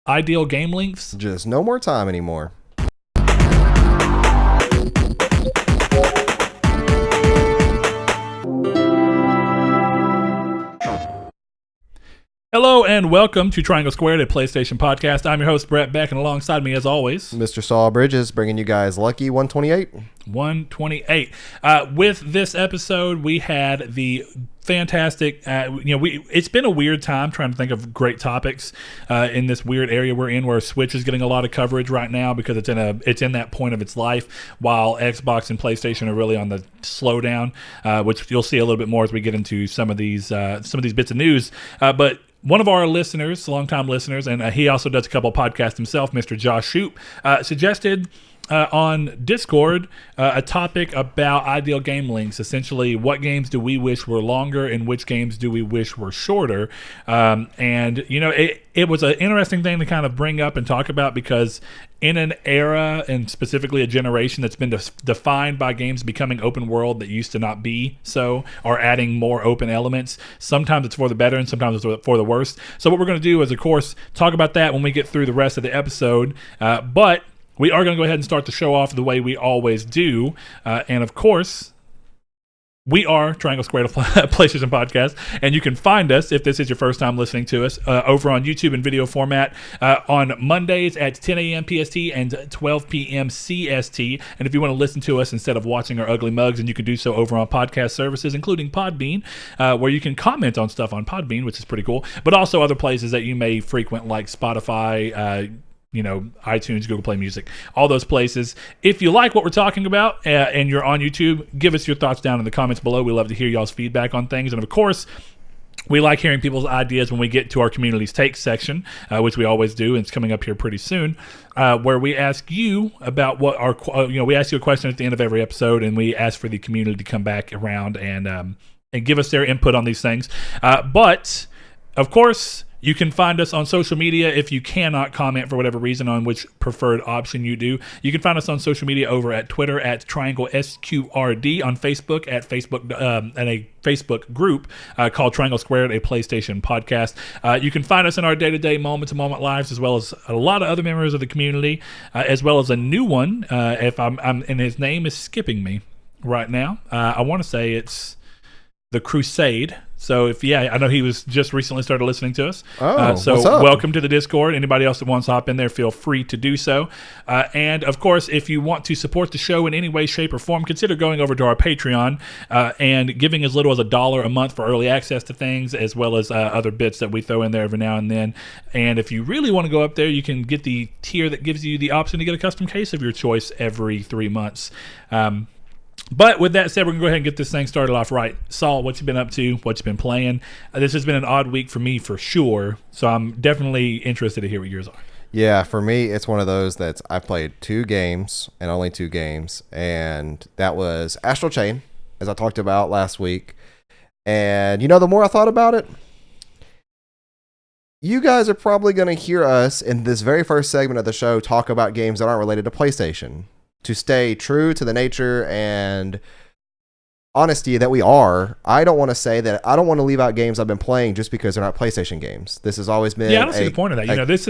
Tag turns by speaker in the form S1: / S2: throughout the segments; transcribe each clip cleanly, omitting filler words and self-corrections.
S1: Ideal game lengths?
S2: Just no more time anymore.
S1: Hello and welcome to Triangle Squared, a PlayStation podcast. I'm your host, Brett Beck, and alongside me, as always,
S2: Mr. Saul Bridges, bringing you guys Lucky 128.
S1: 128. With this episode, we had the fantastic, it's been a weird time trying to think of great topics in this weird area we're in, where Switch is getting a lot of coverage right now because it's in that point of its life, while Xbox and PlayStation are really on the slowdown, which you'll see a little bit more as we get into some of these bits of news. But one of our listeners, longtime listeners, and he also does a couple of podcasts himself, Mr. Josh Shoop, suggested on Discord a topic about ideal game lengths. Essentially, what games do we wish were longer and which games do we wish were shorter? It was an interesting thing to kind of bring up and talk about, because in an era, and specifically a generation that's been defined by games becoming open world that used to not be so, or adding more open elements, sometimes it's for the better and sometimes it's for the worse. So what we're going to do is, of course, talk about that when we get through the rest of the episode. But we are going to go ahead and start the show off the way we always do. And of course, we are Triangle Squared, a PlayStation podcast, and you can find us, if this is your first time listening to us, over on YouTube in video format on Mondays at 10 a.m. PST and 12 p.m. CST. And if you want to listen to us instead of watching our ugly mugs, and you can do so over on podcast services, including Podbean, where you can comment on stuff on Podbean, which is pretty cool, but also other places that you may frequent, like Spotify, iTunes, Google Play Music, all those places. If you like what we're talking about and you're on YouTube, give us your thoughts down in the comments below. We love to hear y'all's feedback on things. And of course, we like hearing people's ideas when we get to our Community's Take section, which we always do, and it's coming up here pretty soon, where we ask you about what we ask you a question at the end of every episode, and we ask for the community to come back around and give us their input on these things. But, of course, you can find us on social media if you cannot comment for whatever reason on which preferred option you do. You can find us on social media over at Twitter at Triangle SQRD, on Facebook at Facebook and a Facebook group called Triangle Squared, a PlayStation podcast. You can find us in our day-to-day, moment-to-moment lives, as well as a lot of other members of the community, as well as a new one. And his name is skipping me right now. I want to say it's The Crusade. So I know he was just recently started listening to us.
S2: What's up?
S1: Welcome to the Discord. Anybody else that wants to hop in there, feel free to do so. And of course, if you want to support the show in any way, shape, or form, consider going over to our Patreon and giving as little as $1 a month for early access to things, as well as other bits that we throw in there every now and then. And if you really want to go up there, you can get the tier that gives you the option to get a custom case of your choice every 3 months. But with that said, we're going to go ahead and get this thing started off right. Saul, what you been up to? What you been playing? This has been an odd week for me for sure, so I'm definitely interested to hear what yours are.
S2: Yeah, for me, it's one of those that I played 2 games and only 2 games, and that was Astral Chain, as I talked about last week. And, the more I thought about it, you guys are probably going to hear us in this very first segment of the show talk about games that aren't related to PlayStation, to stay true to the nature and honesty that we are. I don't want to say that I don't want to leave out games I've been playing just because they're not PlayStation games. This has always been.
S1: Yeah, I don't see the point of that. This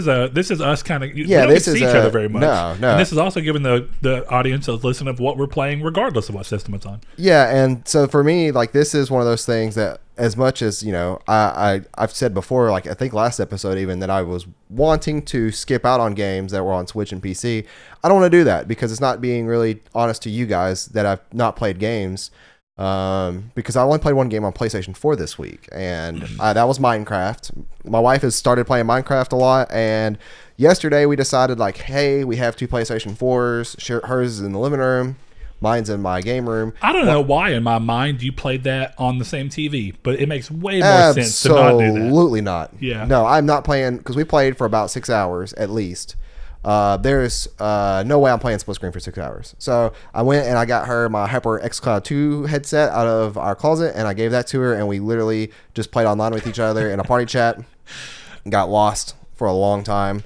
S1: is us kind of.
S2: Yeah,
S1: we don't see each other very much.
S2: No.
S1: And this is also giving the audience a listen of what we're playing, regardless of what system it's on.
S2: Yeah, and so for me, this is one of those things that, as much as I've said before, I think last episode even, that I was wanting to skip out on games that were on Switch and PC. I don't want to do that because it's not being really honest to you guys that I've not played games. Because I only played one game on PlayStation 4 this week, and that was Minecraft. My wife has started playing Minecraft a lot, and yesterday we decided, hey, we have 2 PlayStation 4s. Hers is in the living room. Mine's in my game room.
S1: I don't know why in my mind you played that on the same TV, but it makes way more sense to not do that.
S2: Absolutely not.
S1: Yeah.
S2: No, I'm not playing, because we played for about 6 hours at least. There's no way I'm playing split screen for 6 hours. So I went and I got her my HyperX Cloud 2 headset out of our closet, and I gave that to her, and we literally just played online with each other in a party chat and got lost for a long time.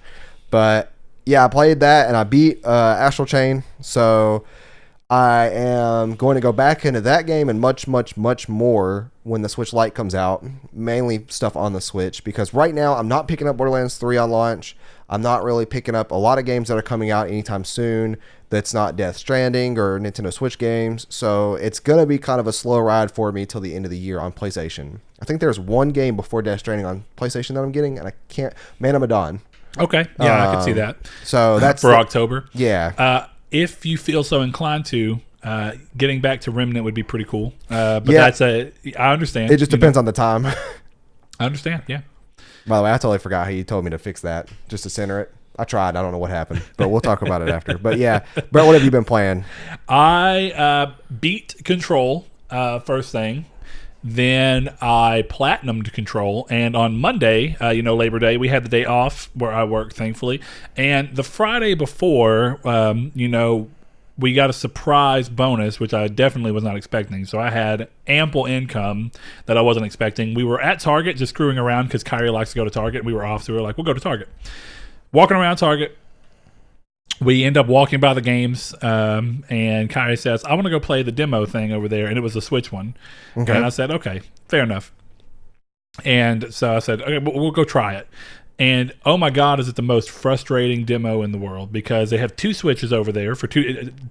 S2: But yeah, I played that and I beat Astral Chain. So I am going to go back into that game and much, much, much more when the Switch Lite comes out. Mainly stuff on the Switch, because right now I'm not picking up Borderlands 3 on launch. I'm not really picking up a lot of games that are coming out anytime soon that's not Death Stranding or Nintendo Switch games. So it's going to be kind of a slow ride for me till the end of the year on PlayStation. I think there's one game before Death Stranding on PlayStation that I'm getting, and I can't... Man of Medan.
S1: Okay. Yeah, I can see that.
S2: So that's...
S1: For October.
S2: Yeah.
S1: If you feel so inclined to, getting back to Remnant would be pretty cool. But yeah, I understand.
S2: It just depends on the time.
S1: I understand, yeah.
S2: By the way, I totally forgot how you told me to fix that, just to center it. I tried. I don't know what happened, but we'll talk about it after. But yeah, Brett, what have you been playing?
S1: I beat Control first thing. Then I platinumed Control, and on Monday, Labor Day, we had the day off where I worked, thankfully. And the Friday before, we got a surprise bonus, which I definitely was not expecting. So I had ample income that I wasn't expecting. We were at Target just screwing around because Kyrie likes to go to Target. We were off, so we were like, we'll go to Target. Walking around Target, we end up walking by the games, and Kyrie says, I want to go play the demo thing over there, and it was the Switch one. Okay. And I said, okay, fair enough. And so I said, okay, we'll go try it. And oh my God, is it the most frustrating demo in the world, because they have two switches over there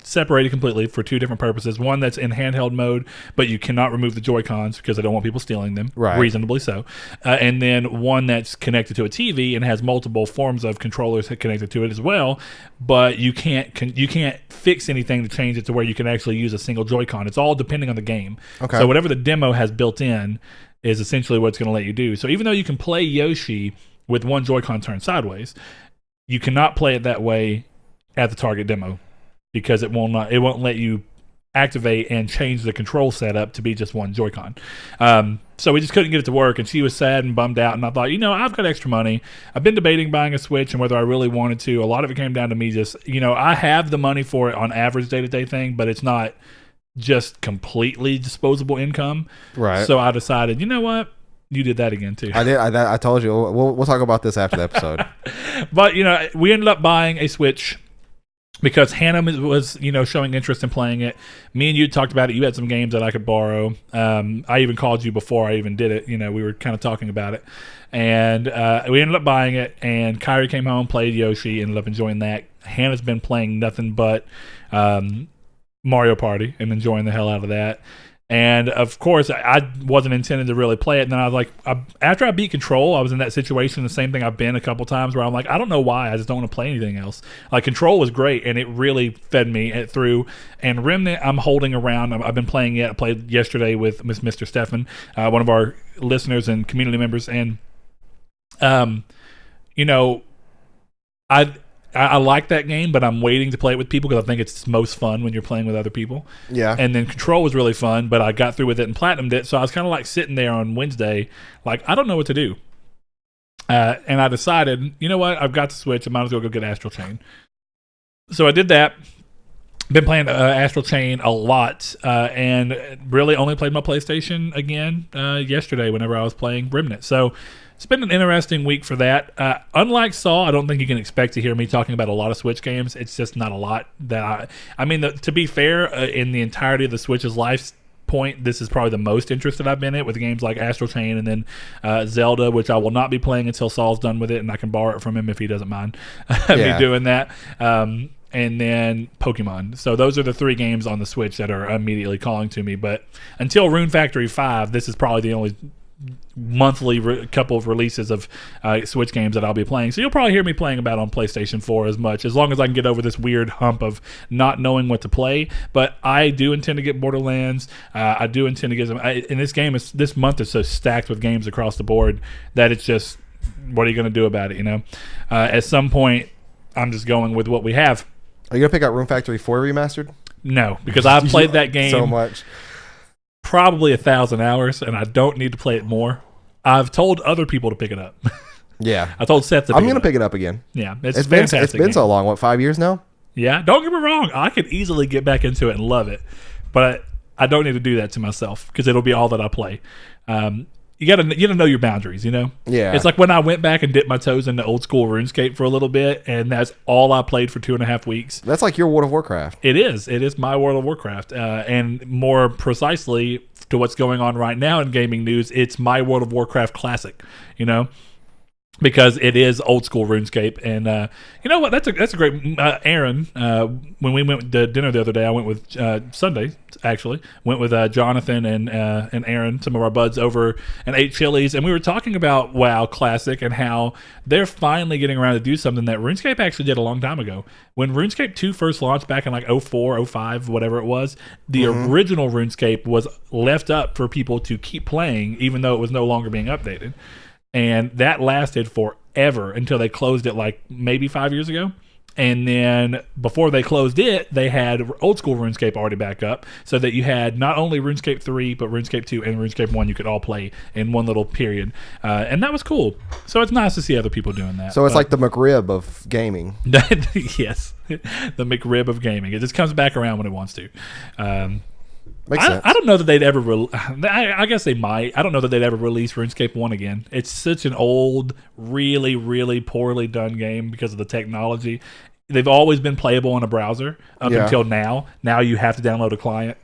S1: separated completely for two different purposes. One that's in handheld mode, but you cannot remove the Joy-Cons because they don't want people stealing them, reasonably so. And then one that's connected to a TV and has multiple forms of controllers connected to it as well, but you can't fix anything to change it to where you can actually use a single Joy-Con. It's all depending on the game. Okay. So whatever the demo has built in is essentially what it's going to let you do. So even though you can play Yoshi with one Joy-Con turned sideways, you cannot play it that way at the Target demo because it won't let you activate and change the control setup to be just one Joy-Con. So we just couldn't get it to work, and she was sad and bummed out, and I thought, I've got extra money. I've been debating buying a Switch and whether I really wanted to. A lot of it came down to me just, I have the money for it on average day-to-day thing, but it's not just completely disposable income. Right. So I decided, you know what? You did that again too.
S2: I did. I told you. We'll talk about this after the episode.
S1: But we ended up buying a Switch because Hannah was showing interest in playing it. Me and you talked about it. You had some games that I could borrow. I even called you before I even did it. We were kind of talking about it, and we ended up buying it. And Kyrie came home, played Yoshi, ended up enjoying that. Hannah's been playing nothing but Mario Party and enjoying the hell out of that. And of course, I wasn't intending to really play it. And then I was like, after I beat Control, I was in that situation, the same thing I've been a couple times, where I'm like, I don't know why, I just don't want to play anything else. Like, Control was great, and it really fed me through. And Remnant, I'm holding around. I've been playing it. I played yesterday with Mr. Stefan, one of our listeners and community members. And, I like that game, but I'm waiting to play it with people because I think it's most fun when you're playing with other people. Yeah. And then Control was really fun, but I got through with it and platinumed it, so I was kind of like sitting there on Wednesday, like, I don't know what to do. And I decided, you know what? I've got the Switch. I might as well go get Astral Chain. So I did that. Been playing Astral Chain a lot, and really only played my PlayStation again yesterday whenever I was playing Remnant. So it's been an interesting week for that. Unlike Saw, I don't think you can expect to hear me talking about a lot of Switch games. It's just not a lot that to be fair, in the entirety of the Switch's life point, this is probably the most interested I've been in, with games like Astral Chain and then Zelda, which I will not be playing until Saul's done with it, and I can borrow it from him if he doesn't mind me doing that. And then Pokemon. So those are the three games on the Switch that are immediately calling to me. But until Rune Factory 5, this is probably the only monthly couple of releases of Switch games that I'll be playing. So you'll probably hear me playing about on PlayStation 4 as long as I can get over this weird hump of not knowing what to play. But I do intend to get Borderlands. I do intend to get them. And this month is so stacked with games across the board that it's just, what are you going to do about it? At some point, I'm just going with what we have.
S2: Are you going to pick out Rune Factory 4 Remastered?
S1: No, because I've played that game
S2: so much.
S1: Probably 1,000 hours, and I don't need to play it more. I've told other people to pick it up. Yeah. I told Seth to pick it up.
S2: I'm going to pick it up again.
S1: Yeah. It's fantastic.
S2: It's been so long. What, 5 years now?
S1: Yeah. Don't get me wrong. I could easily get back into it and love it. But I don't need to do that to myself because it'll be all that I play. you gotta know your boundaries, you know?
S2: Yeah.
S1: It's like when I went back and dipped my toes into old school RuneScape for a little bit, and that's all I played for 2.5 weeks.
S2: That's like your World of Warcraft.
S1: It is my World of Warcraft. And more precisely to what's going on right now in gaming news, it's my World of Warcraft Classic, you know? Because it is old school RuneScape, and you know what? That's a great. Aaron, when we went to dinner the other day, I went with Sunday actually. Went with Jonathan and Aaron, some of our buds, over and ate Chili's, and we were talking about WoW Classic and how they're finally getting around to do something that RuneScape actually did a long time ago. When RuneScape 2 first launched back in like 04, 05, whatever it was, the original RuneScape was left up for people to keep playing, even though it was no longer being updated. And that lasted forever until they closed it like maybe 5 years ago. And then before they closed it, they had old school RuneScape already back up, so that you had not only RuneScape 3, but RuneScape 2 and RuneScape 1 you could all play in one little period. And that was cool. So it's nice to see other people doing that.
S2: So it's like the McRib of gaming.
S1: Yes. The McRib of gaming. It just comes back around when it wants to.
S2: Makes sense.
S1: I don't know that they'd ever. I guess they might. I don't know that they'd ever release RuneScape 1 again. It's such an old, really, really poorly done game because of the technology. They've always been playable in a browser up until now. Now you have to download a client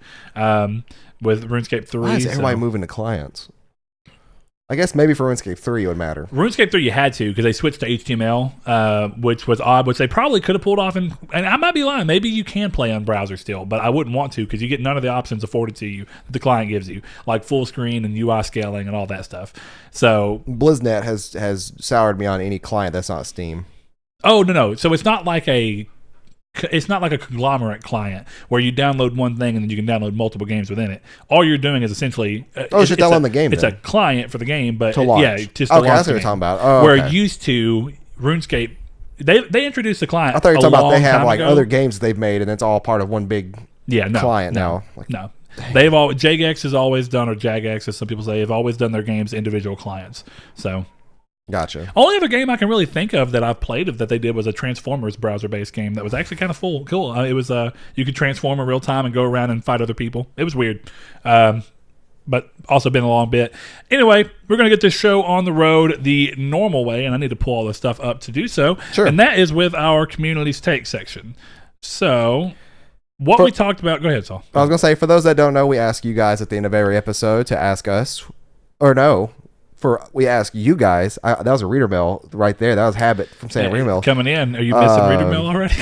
S1: with RuneScape 3.
S2: Why is everybody moving to clients? I guess maybe for RuneScape 3 it would matter.
S1: RuneScape 3 you had to, because they switched to HTML, which was odd, which they probably could have pulled off. And I might be lying. Maybe you can play on browser still, but I wouldn't want to, because you get none of the options afforded to you that the client gives you, like full screen and UI scaling and all that stuff. So
S2: BlizzNet has soured me on any client that's not Steam.
S1: Oh, no. So it's not like a conglomerate client where you download one thing and then you can download multiple games within it. All you're doing is essentially
S2: it's just downloading the game.
S1: It's
S2: then.
S1: a client for the game, but
S2: to launch.
S1: Just to launch.
S2: That's what you're talking about. Oh,
S1: where used to RuneScape, they introduced the client.
S2: I thought you were talking about they have like
S1: ago.
S2: other games they've made and it's all part of one big client now. Like,
S1: no. They've all Jagex has always done, or Jagex as some people say, have always done their games individual clients. So
S2: gotcha.
S1: Only other game I can really think of that I've played of that they did was a Transformers browser-based game that was actually kind of cool. It was you could transform in real time and go around and fight other people. It was weird, but also been a long bit. Anyway, we're going to get this show on the road the normal way, and I need to pull all this stuff up to do so.
S2: Sure.
S1: And that is with our Community's Take section. So what we talked about... Go ahead, Saul.
S2: I was going to say, for those that don't know, we ask you guys at the end of every episode to ask us, or no... we ask you guys. That was a reader mail right there. That was Habit from saying reader mail
S1: coming in. Are you missing reader mail already?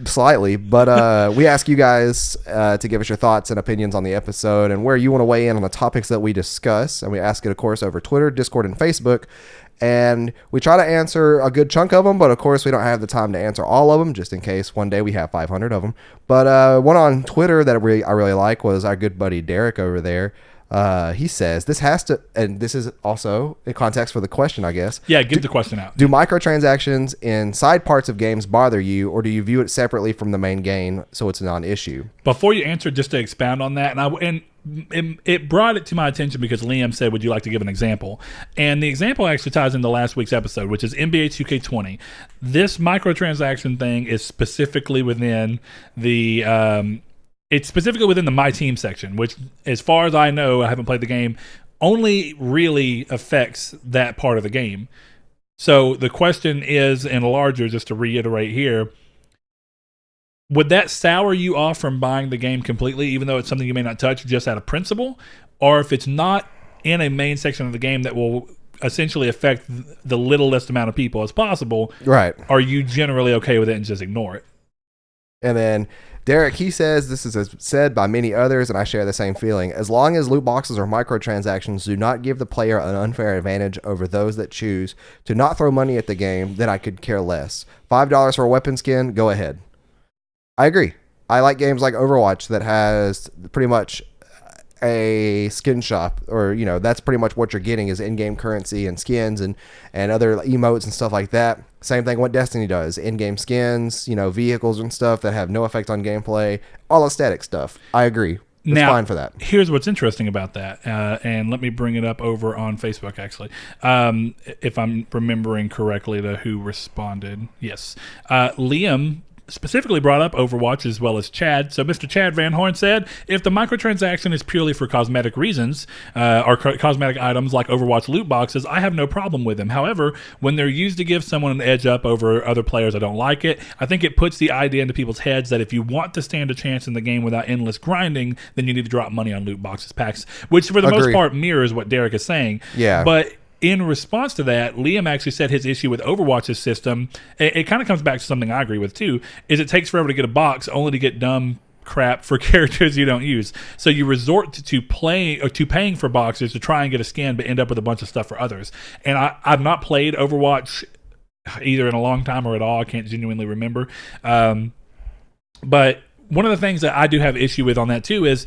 S2: Slightly, but we ask you guys to give us your thoughts and opinions on the episode and where you want to weigh in on the topics that we discuss. And we ask it, of course, over Twitter, Discord, and Facebook. And we try to answer a good chunk of them, but of course we don't have the time to answer all of them, just in case one day we have 500 of them. But one on Twitter that I really like was our good buddy Derek over there. He says this has to, and this is also in context for the question, I guess.
S1: Yeah, give the question out.
S2: Do microtransactions in side parts of games bother you, or do you view it separately from the main game so it's a non-issue?
S1: Before you answer, just to expound on that, and it brought it to my attention because Liam said, would you like to give an example? And the example actually ties into last week's episode, which is NBA 2K20. This microtransaction thing is specifically within the... It's specifically within the My Team section, which, as far as I know, I haven't played the game, only really affects that part of the game. So the question is, and larger, just to reiterate here, would that sour you off from buying the game completely, even though it's something you may not touch, just out of principle? Or if it's not in a main section of the game that will essentially affect the littlest amount of people as possible,
S2: right?
S1: Are you generally okay with it and just ignore it?
S2: And then Derek, he says, this is said by many others, and I share the same feeling. As long as loot boxes or microtransactions do not give the player an unfair advantage over those that choose to not throw money at the game, then I could care less. $5 for a weapon skin, go ahead. I agree. I like games like Overwatch that has pretty much a skin shop, or that's pretty much what you're getting is in-game currency and skins and other emotes and stuff like that. Same thing what Destiny does, in-game skins, vehicles and stuff that have no effect on gameplay, all aesthetic stuff. I agree. It's fine for that.
S1: Here's what's interesting about that, and let me bring it up over on Facebook, actually. If I'm remembering correctly to who responded. Yes. Liam specifically brought up Overwatch as well as Chad. So Mr. Chad Van Horn said, if the microtransaction is purely for cosmetic reasons or cosmetic items like Overwatch loot boxes, I have no problem with them. However, when they're used to give someone an edge up over other players, I don't like it. I think it puts the idea into people's heads that if you want to stand a chance in the game without endless grinding, then you need to drop money on loot boxes packs, which for the most part mirrors what Derek is saying.
S2: Yeah.
S1: But in response to that, Liam actually said his issue with Overwatch's system, it kind of comes back to something I agree with too, is it takes forever to get a box only to get dumb crap for characters you don't use. So you resort to paying for boxes to try and get a skin, but end up with a bunch of stuff for others. And I've not played Overwatch either in a long time or at all. I can't genuinely remember. But one of the things that I do have issue with on that too is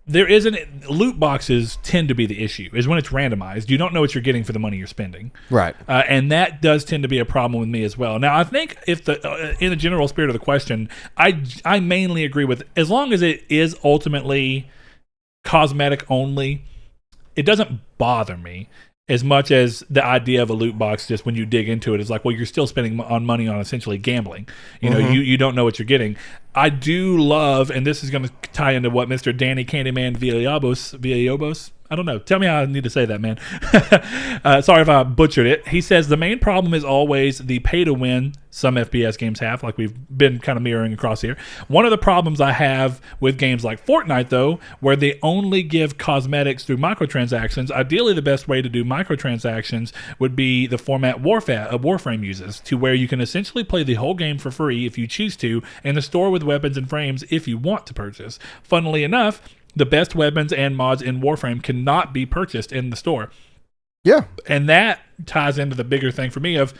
S1: loot boxes tend to be the issue, is when it's randomized. You don't know what you're getting for the money you're spending.
S2: Right.
S1: And that does tend to be a problem with me as well. Now, I think if in the general spirit of the question, I mainly agree with, as long as it is ultimately cosmetic only, it doesn't bother me as much as the idea of a loot box. Just when you dig into it, is like, well, you're still spending money on essentially gambling. You know, you don't know what you're getting. I do love, and this is going to tie into what Mr. Danny Candyman Villalobos, I don't know. Tell me how I need to say that, man. Sorry if I butchered it. He says the main problem is always the pay to win some FPS games have, like we've been kind of mirroring across here. One of the problems I have with games like Fortnite, though, where they only give cosmetics through microtransactions, ideally the best way to do microtransactions would be the format Warframe uses, to where you can essentially play the whole game for free if you choose to, and the store with weapons and frames if you want to purchase. Funnily enough, the best weapons and mods in Warframe cannot be purchased in the store.
S2: Yeah.
S1: And that ties into the bigger thing for me of,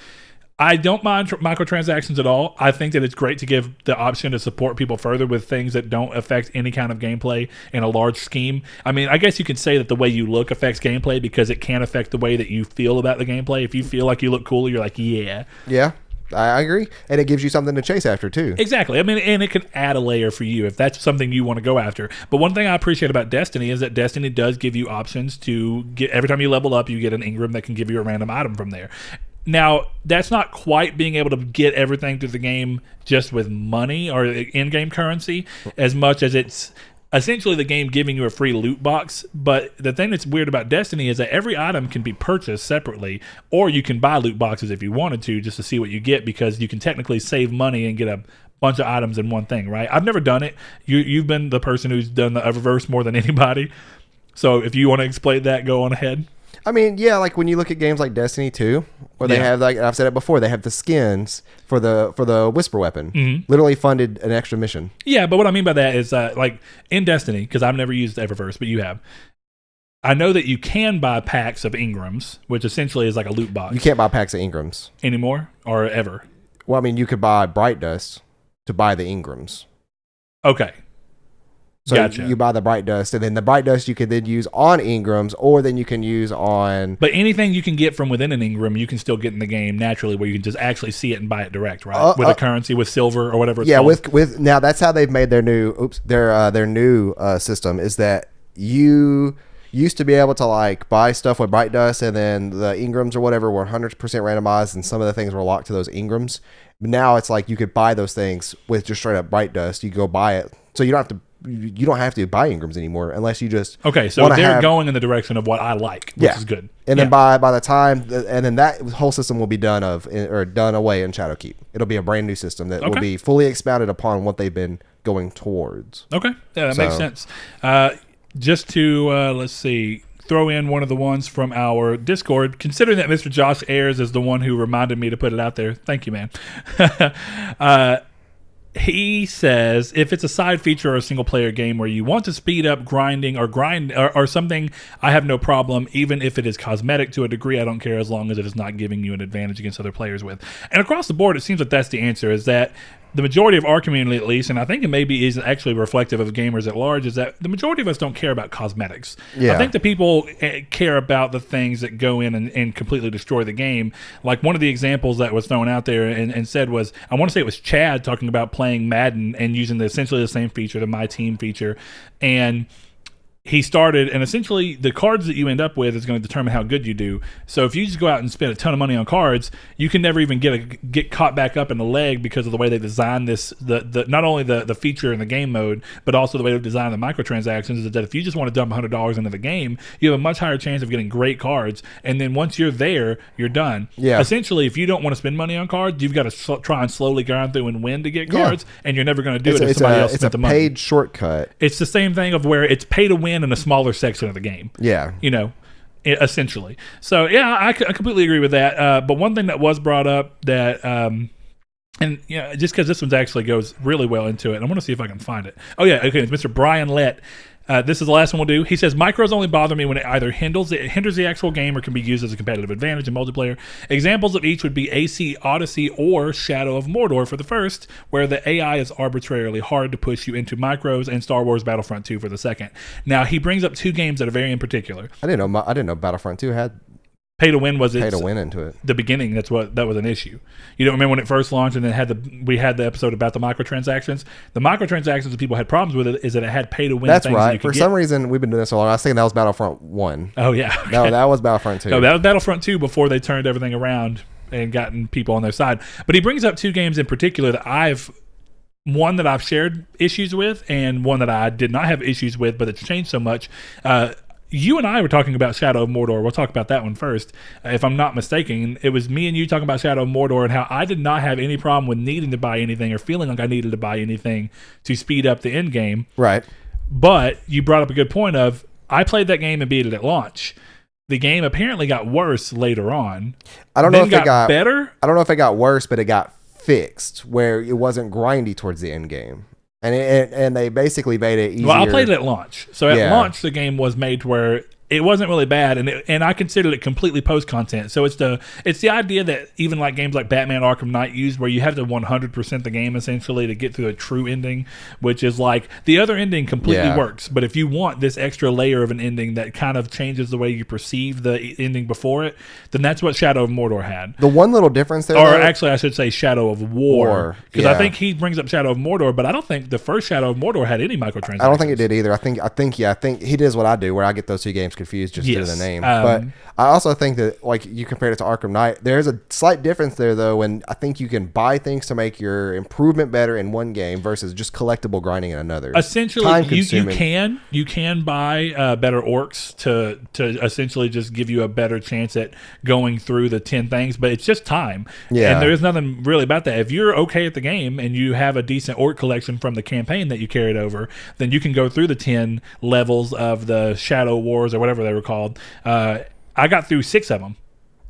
S1: I don't mind microtransactions at all. I think that it's great to give the option to support people further with things that don't affect any kind of gameplay in a large scheme. I mean, I guess you could say that the way you look affects gameplay, because it can affect the way that you feel about the gameplay. If you feel like you look cooler, you're like, yeah.
S2: Yeah. I agree. And it gives you something to chase after, too.
S1: Exactly. I mean, and it can add a layer for you if that's something you want to go after. But one thing I appreciate about Destiny is that Destiny does give you options to get, every time you level up, you get an Ingram that can give you a random item from there. Now, that's not quite being able to get everything through the game just with money or in-game currency, as much as it's essentially the game giving you a free loot box. But the thing that's weird about Destiny is that every item can be purchased separately, or you can buy loot boxes if you wanted to, just to see what you get, because you can technically save money and get a bunch of items in one thing, right? I've never done it. You've been the person who's done the Eververse more than anybody. So if you want to explain that, go on ahead.
S2: I mean, yeah, like when you look at games like Destiny 2, where they have, like I've said it before, they have the skins for the Whisper weapon, literally funded an extra mission.
S1: Yeah, but what I mean by that is like in Destiny, because I've never used Eververse, but you have. I know that you can buy packs of Ingrams, which essentially is like a loot box.
S2: You can't buy packs of Ingrams
S1: anymore, or ever.
S2: Well, I mean, you could buy Bright Dust to buy the Ingrams.
S1: Okay.
S2: So
S1: gotcha.
S2: You buy the Bright Dust, and then the Bright Dust you can then use on Ingrams, or then you can use on...
S1: But anything you can get from within an Ingram, you can still get in the game naturally, where you can just actually see it and buy it direct, right? With a currency, with silver, or whatever it's called.
S2: with now that's how they've made their new system, is that you used to be able to like buy stuff with Bright Dust, and then the Ingrams or whatever were 100% randomized, and some of the things were locked to those Ingrams. But now it's like you could buy those things with just straight up Bright Dust. You go buy it, so you don't have to buy Ingrams anymore unless you just
S1: so they're going in the direction of what I like, which is good.
S2: And then by the time and then that whole system will be done away in Shadowkeep. It'll be a brand new system that will be fully expounded upon what they've been going towards.
S1: Okay, yeah, that makes sense. Just to let's see, throw in one of the ones from our Discord, considering that Mr. Josh Ayers is the one who reminded me to put it out there. Thank you, man. He says, if it's a side feature or a single player game where you want to speed up grinding or something, I have no problem. Even if it is cosmetic to a degree, I don't care, as long as it is not giving you an advantage against other players with. And across the board, it seems like that's the answer, is that the majority of our community, at least, and I think it maybe is actually reflective of gamers at large, is that the majority of us don't care about cosmetics. I think the people care about the things that go in and completely destroy the game. Like one of the examples that was thrown out there and said was, I want to say it was Chad talking about playing Madden and using essentially the same feature, the My Team feature, and he started, and essentially the cards that you end up with is going to determine how good you do. So if you just go out and spend a ton of money on cards, you can never even get caught back up in the leg because of the way they designed this. The not only the feature in the game mode, but also the way they designed the microtransactions is that if you just want to dump $100 into the game, you have a much higher chance of getting great cards. And then once you're there, you're done.
S2: Yeah.
S1: Essentially, if you don't want to spend money on cards, you've got to try and slowly grind through and win to get cards, and you're never going to do it if somebody else spent the money.
S2: It's a paid shortcut.
S1: It's the same thing of where it's pay to win in a smaller section of the game.
S2: Yeah.
S1: Essentially. So, yeah, I completely agree with that. But one thing that was brought up that, just because this one actually goes really well into it, I want to see if I can find it. Oh, yeah, okay, it's Mr. Brian Lett. This is the last one we'll do. He says, micros only bother me when it either hinders the actual game or can be used as a competitive advantage in multiplayer. Examples of each would be AC Odyssey or Shadow of Mordor for the first, where the AI is arbitrarily hard to push you into micros, and Star Wars Battlefront 2 for the second. Now, he brings up two games that are very in particular.
S2: I didn't know Battlefront 2 had
S1: pay to win was
S2: pay to win into it.
S1: The beginning, that was an issue. You don't remember when it first launched, and then we had the episode about the microtransactions. The microtransactions that people had problems with it is that it had pay to win.
S2: That's
S1: things
S2: right.
S1: that you could
S2: For some reason, we've been doing this so long. I was thinking that was Battlefront 1.
S1: Oh yeah, okay.
S2: No, that was Battlefront 2.
S1: No, that was Battlefront 2 before they turned everything around and gotten people on their side. But he brings up two games in particular that one that I've shared issues with, and one that I did not have issues with, but it's changed so much. You and I were talking about Shadow of Mordor. We'll talk about that one first. If I'm not mistaken, it was me and you talking about Shadow of Mordor and how I did not have any problem with needing to buy anything or feeling like I needed to buy anything to speed up the end game.
S2: Right.
S1: But you brought up a good point of, I played that game and beat it at launch. The game apparently got worse later on.
S2: I don't know if it got
S1: better.
S2: I don't know if it got worse, but it got fixed where it wasn't grindy towards the end game. And they basically made it easier.
S1: Well, I played it at launch. So at launch, the game was made to where it wasn't really bad, and I considered it completely post content. So it's the idea that even like games like Batman Arkham Knight used, where you have to 100% the game essentially to get through a true ending, which is like the other ending completely works. But if you want this extra layer of an ending that kind of changes the way you perceive the ending before it, then that's what Shadow of Mordor had.
S2: The one little difference there,
S1: actually I should say Shadow of War, because I think he brings up Shadow of Mordor, but I don't think the first Shadow of Mordor had any microtransactions. I
S2: don't think it did either. I think he does what I do, where I get those two games confused just due to the name. But I also think that, like, you compared it to Arkham Knight, there's a slight difference there though, when I think you can buy things to make your improvement better in one game versus just collectible grinding in another.
S1: Essentially, you can buy better orcs to essentially just give you a better chance at going through the 10 things, but it's just time. And there is nothing really about that. If you're okay at the game and you have a decent orc collection from the campaign that you carried over, then you can go through the 10 levels of the Shadow Wars or whatever they were called. I got through 6 of them.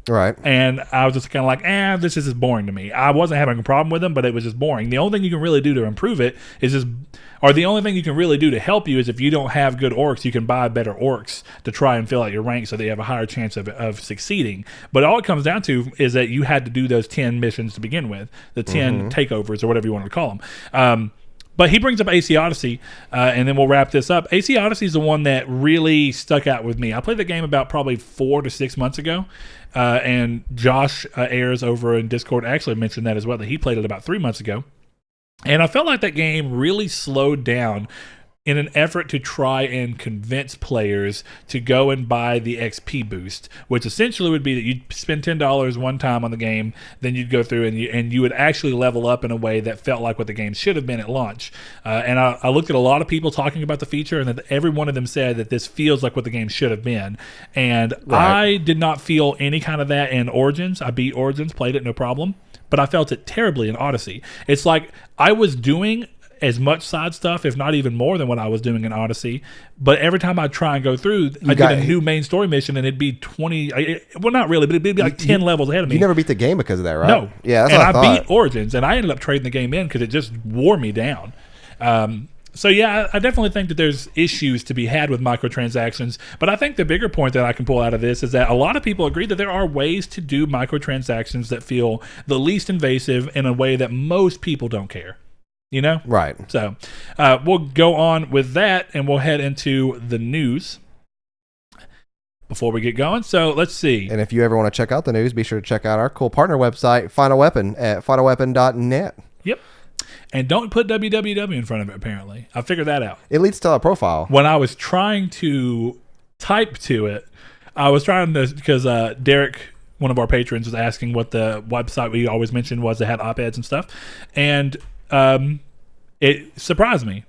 S2: Right.
S1: And I was just kind of like, this is just boring to me. I wasn't having a problem with them, but it was just boring. The only thing you can really do to improve it the only thing you can really do to help you is if you don't have good orcs, you can buy better orcs to try and fill out your rank so that you have a higher chance of succeeding. But all it comes down to is that you had to do those 10 missions to begin with, the 10 takeovers or whatever you want to call them. But he brings up AC Odyssey, and then we'll wrap this up. AC Odyssey is the one that really stuck out with me. I played the game about probably 4 to 6 months ago, and Josh Ayers over in Discord actually mentioned that as well, that he played it about 3 months ago. And I felt like that game really slowed down in an effort to try and convince players to go and buy the XP boost, which essentially would be that you'd spend $10 one time on the game, then you'd go through and you would actually level up in a way that felt like what the game should have been at launch. And I looked at a lot of people talking about the feature, and that every one of them said that this feels like what the game should have been. And I did not feel any kind of that in Origins. I beat Origins, played it, no problem. But I felt it terribly in Odyssey. It's like I was doing as much side stuff, if not even more than what I was doing in Odyssey. But every time I try and go through, I get a new main story mission, and it'd be 20. Well, not really, but it'd be like 10 levels ahead of me.
S2: You never beat the game because of that, right?
S1: No.
S2: Yeah, that's what I thought.
S1: Beat Origins, and I ended up trading the game in because it just wore me down. So yeah, I definitely think that there's issues to be had with microtransactions, but I think the bigger point that I can pull out of this is that a lot of people agree that there are ways to do microtransactions that feel the least invasive in a way that most people don't care. You know?
S2: Right.
S1: So we'll go on with that, and we'll head into the news before we get going. So let's see.
S2: And if you ever want to check out the news, be sure to check out our cool partner website, Final Weapon, at finalweapon.net.
S1: Yep. And don't put www in front of it, apparently. I figured that out.
S2: It leads to a profile.
S1: When I was trying to type to it, I was trying to, because Derek, one of our patrons, was asking what the website we always mentioned was that had op-eds and stuff. And it surprised me.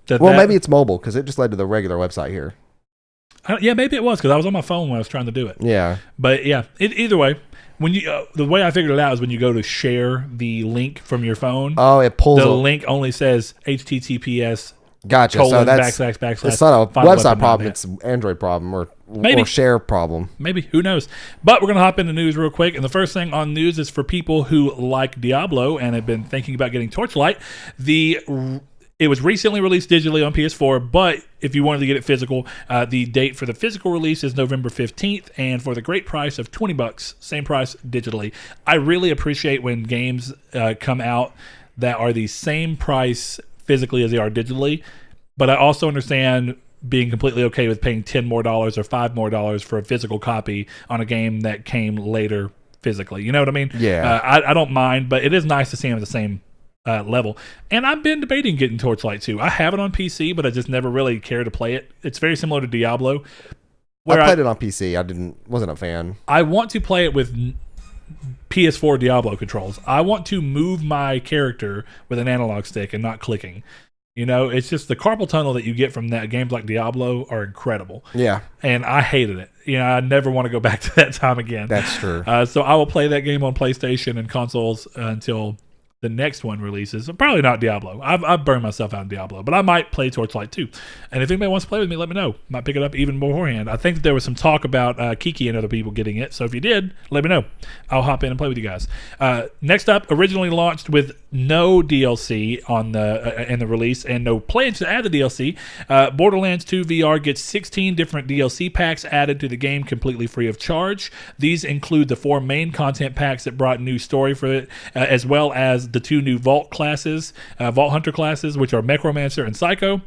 S2: Maybe it's mobile because it just led to the regular website here.
S1: Yeah, maybe it was because I was on my phone when I was trying to do it.
S2: Yeah.
S1: But yeah, either way, when you the way I figured it out is when you go to share the link from your phone.
S2: Oh, it pulls
S1: the link only says HTTPS.
S2: Gotcha.
S1: So
S2: that's
S1: /
S2: It's not a website problem. It's an Android problem or share problem.
S1: Maybe. Who knows? But we're going to hop into news real quick. And the first thing on news is for people who like Diablo and have been thinking about getting Torchlight. It was recently released digitally on PS4, but if you wanted to get it physical, the date for the physical release is November 15th, and for the great price of $20, same price digitally. I really appreciate when games come out that are the same price physically as they are digitally, but I also understand being completely okay with paying $10 more or $5 more for a physical copy on a game that came later physically. You know what I mean?
S2: Yeah.
S1: I don't mind, but it is nice to see them at the same level. And I've been debating getting Torchlight 2. I have it on PC, but I just never really cared to play it. It's very similar to Diablo.
S2: I played it on PC. Wasn't a fan.
S1: I want to play it with PS4 Diablo controls. I want to move my character with an analog stick and not clicking. You know, it's just the carpal tunnel that you get from that games like Diablo are incredible.
S2: Yeah.
S1: And I hated it. You know, I never want to go back to that time again.
S2: That's true.
S1: So I will play that game on PlayStation and consoles until the next one releases. Probably not Diablo. I've burned myself out in Diablo, but I might play Torchlight 2. And if anybody wants to play with me, let me know. Might pick it up even beforehand. I think that there was some talk about Kiki and other people getting it, so if you did, let me know. I'll hop in and play with you guys. Next up, originally launched with no DLC on in the release and no plans to add the DLC, Borderlands 2 VR gets 16 different DLC packs added to the game completely free of charge. These include the 4 main content packs that brought new story for it, as well as the 2 new Vault classes, Vault Hunter classes, which are Necromancer and Psycho.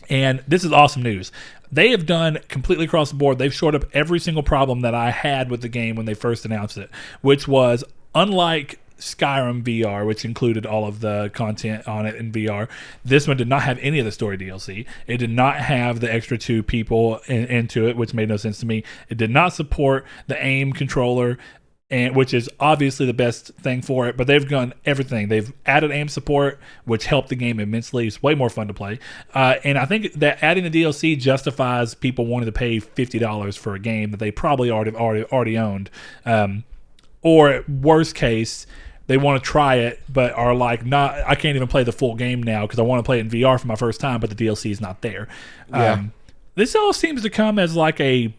S1: And this is awesome news. They have done completely across the board. They've shored up every single problem that I had with the game when they first announced it, which was, unlike Skyrim VR, which included all of the content on it in VR, this one did not have any of the story DLC. It did not have the extra 2 people into it, which made no sense to me. It did not support the aim controller, and which is obviously the best thing for it, but they've done everything. They've added aim support, which helped the game immensely. It's way more fun to play. And I think that adding the DLC justifies people wanting to pay $50 for a game that they probably already owned. Or worst case, they want to try it, but are like, I can't even play the full game now because I want to play it in VR for my first time, but the DLC is not there.
S2: Yeah.
S1: This all seems to come as like a...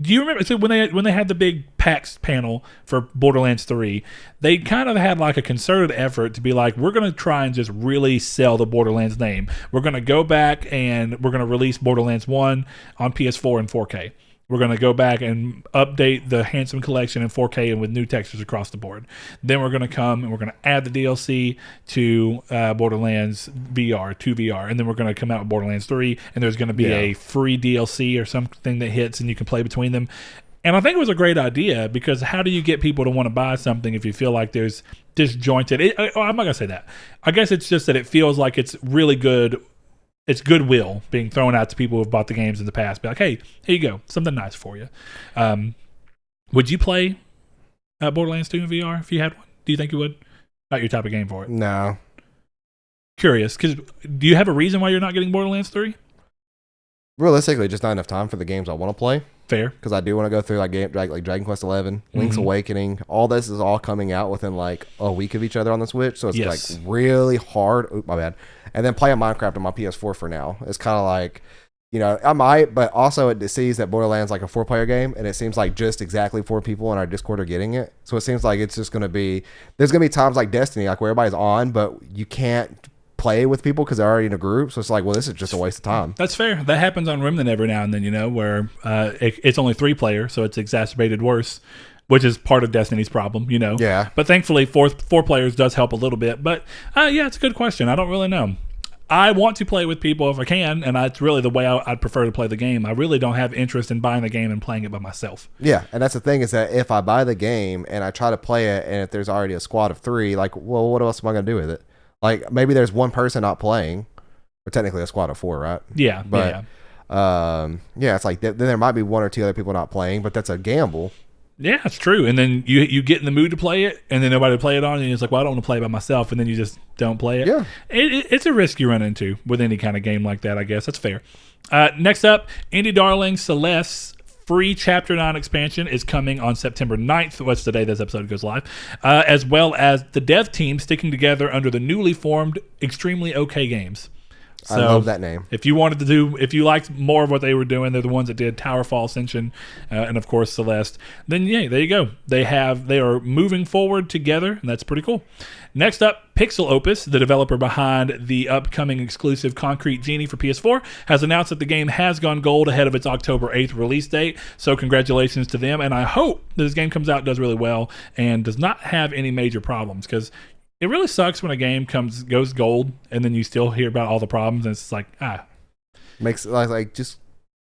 S1: Do you remember when they had the big PAX panel for Borderlands 3, they kind of had like a concerted effort to be like, we're going to try and just really sell the Borderlands name. We're going to go back and we're going to release Borderlands 1 on PS4 and 4K. We're going to go back and update the Handsome Collection in 4K and with new textures across the board. Then we're going to come and we're going to add the DLC to Borderlands VR, 2 VR, and then we're going to come out with Borderlands 3, and there's going to be a free DLC or something that hits and you can play between them. And I think it was a great idea, because how do you get people to want to buy something if you feel like there's disjointed... I'm not going to say that. I guess it's just that it feels like it's really good... It's goodwill being thrown out to people who have bought the games in the past. Be like, hey, here you go. Something nice for you. Would you play Borderlands 2 in VR if you had one? Do you think you would? Not your type of game for it.
S2: No.
S1: Curious, because do you have a reason why you're not getting Borderlands 3?
S2: Realistically, just not enough time for the games I want to play.
S1: Fair.
S2: Because I do want to go through like Dragon Quest 11, Link's Awakening. All this is all coming out within like a week of each other on the Switch, so it's like really hard. Oop, my bad. And then playing Minecraft on my PS4 for now. It's kind of like, you know, I might, but also it sees that Borderlands like a 4-player game, and it seems like just exactly 4 people in our Discord are getting it. So it seems like it's just going to be, there's going to be times like Destiny, like where everybody's on, but you can't play with people because they're already in a group. So it's like, well, this is just a waste of time.
S1: That's fair. That happens on Remnant every now and then, you know, where it's only 3 players, so it's exacerbated worse, which is part of Destiny's problem, you know.
S2: Yeah.
S1: But thankfully, 4 players does help a little bit. But yeah, it's a good question. I don't really know. I want to play with people if I can, and that's really the way I'd prefer to play the game. I really don't have interest in buying the game and playing it by myself.
S2: Yeah, and that's the thing, is that if I buy the game and I try to play it, and if there's already a squad of 3, like, well, what else am I going to do with it? Like, maybe there's one person not playing, or technically a squad of 4, right?
S1: Yeah,
S2: but it's like then there might be 1 or 2 other people not playing, but that's a gamble.
S1: Yeah, it's true. And then you get in the mood to play it, and then nobody to play it on, and it's like, well, I don't want to play it by myself, and then you just don't play it.
S2: Yeah.
S1: It's a risk you run into with any kind of game like that, I guess. That's fair. Next up, indie darling Celeste's free Chapter 9 expansion is coming on September 9th. What's the day this episode goes live? As well as the dev team sticking together under the newly formed Extremely OK Games. So,
S2: I love that name.
S1: If you liked more of what they were doing, they're the ones that did Towerfall Ascension, and of course Celeste. Then yeah, there you go. They are moving forward together, and that's pretty cool. Next up, Pixel Opus, the developer behind the upcoming exclusive Concrete Genie for PS4, has announced that the game has gone gold ahead of its October 8th release date. So congratulations to them, and I hope that this game comes out, does really well, and does not have any major problems, because it really sucks when a game goes gold and then you still hear about all the problems, and it's like,
S2: makes like just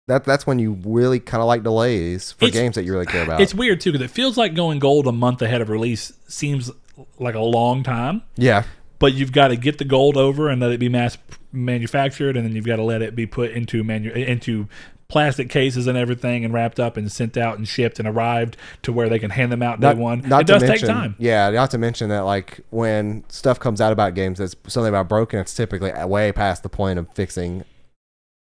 S2: that's when you really kind of like delays for games that you really care about.
S1: It's weird too, because it feels like going gold a month ahead of release seems like a long time.
S2: Yeah,
S1: but you've got to get the gold over and let it be mass manufactured, and then you've got to let it be put into plastic cases and everything, and wrapped up and sent out and shipped and arrived to where they can hand them out day one. It does take time.
S2: Yeah, not to mention that, like, when stuff comes out about games that's something about broken, it's typically way past the point of fixing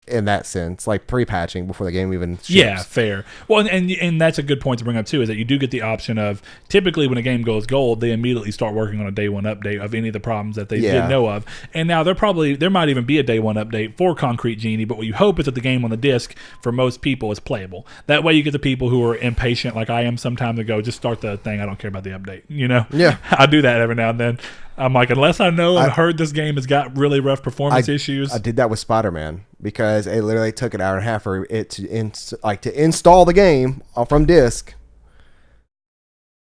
S2: in that sense, like pre-patching before the game even ships.
S1: Yeah, fair. Well, and that's a good point to bring up too, is that you do get the option of, typically when a game goes gold, they immediately start working on a day one update of any of the problems that they didn't know of. And now there might even be a day one update for Concrete Genie, but what you hope is that the game on the disc for most people is playable. That way you get the people who are impatient like I am sometimes to go, just start the thing, I don't care about the update,
S2: Yeah.
S1: I do that every now and then. I'm like, unless I know and heard this game has got really rough performance issues.
S2: I did that with Spider-Man, because it literally took an hour and a half for it to install the game from disc.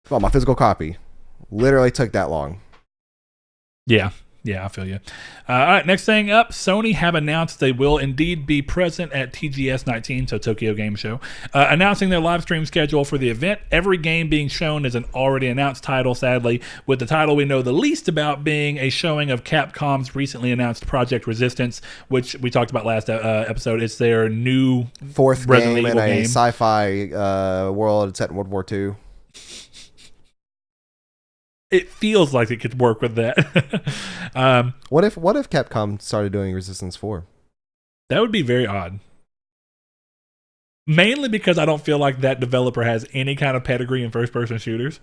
S2: Well, my physical copy literally took that long.
S1: Yeah, I feel you. All right, next thing up, Sony have announced they will indeed be present at TGS 19, so Tokyo Game Show, announcing their live stream schedule for the event. Every game being shown is an already announced title, sadly, with the title we know the least about being a showing of Capcom's recently announced Project Resistance, which we talked about last episode. It's their new
S2: 4th
S1: Resident
S2: game
S1: Evil
S2: in a
S1: game.
S2: sci-fi world set in World War II.
S1: It feels like it could work with that.
S2: What if Capcom started doing Resistance 4?
S1: That would be very odd. Mainly because I don't feel like that developer has any kind of pedigree in first-person shooters.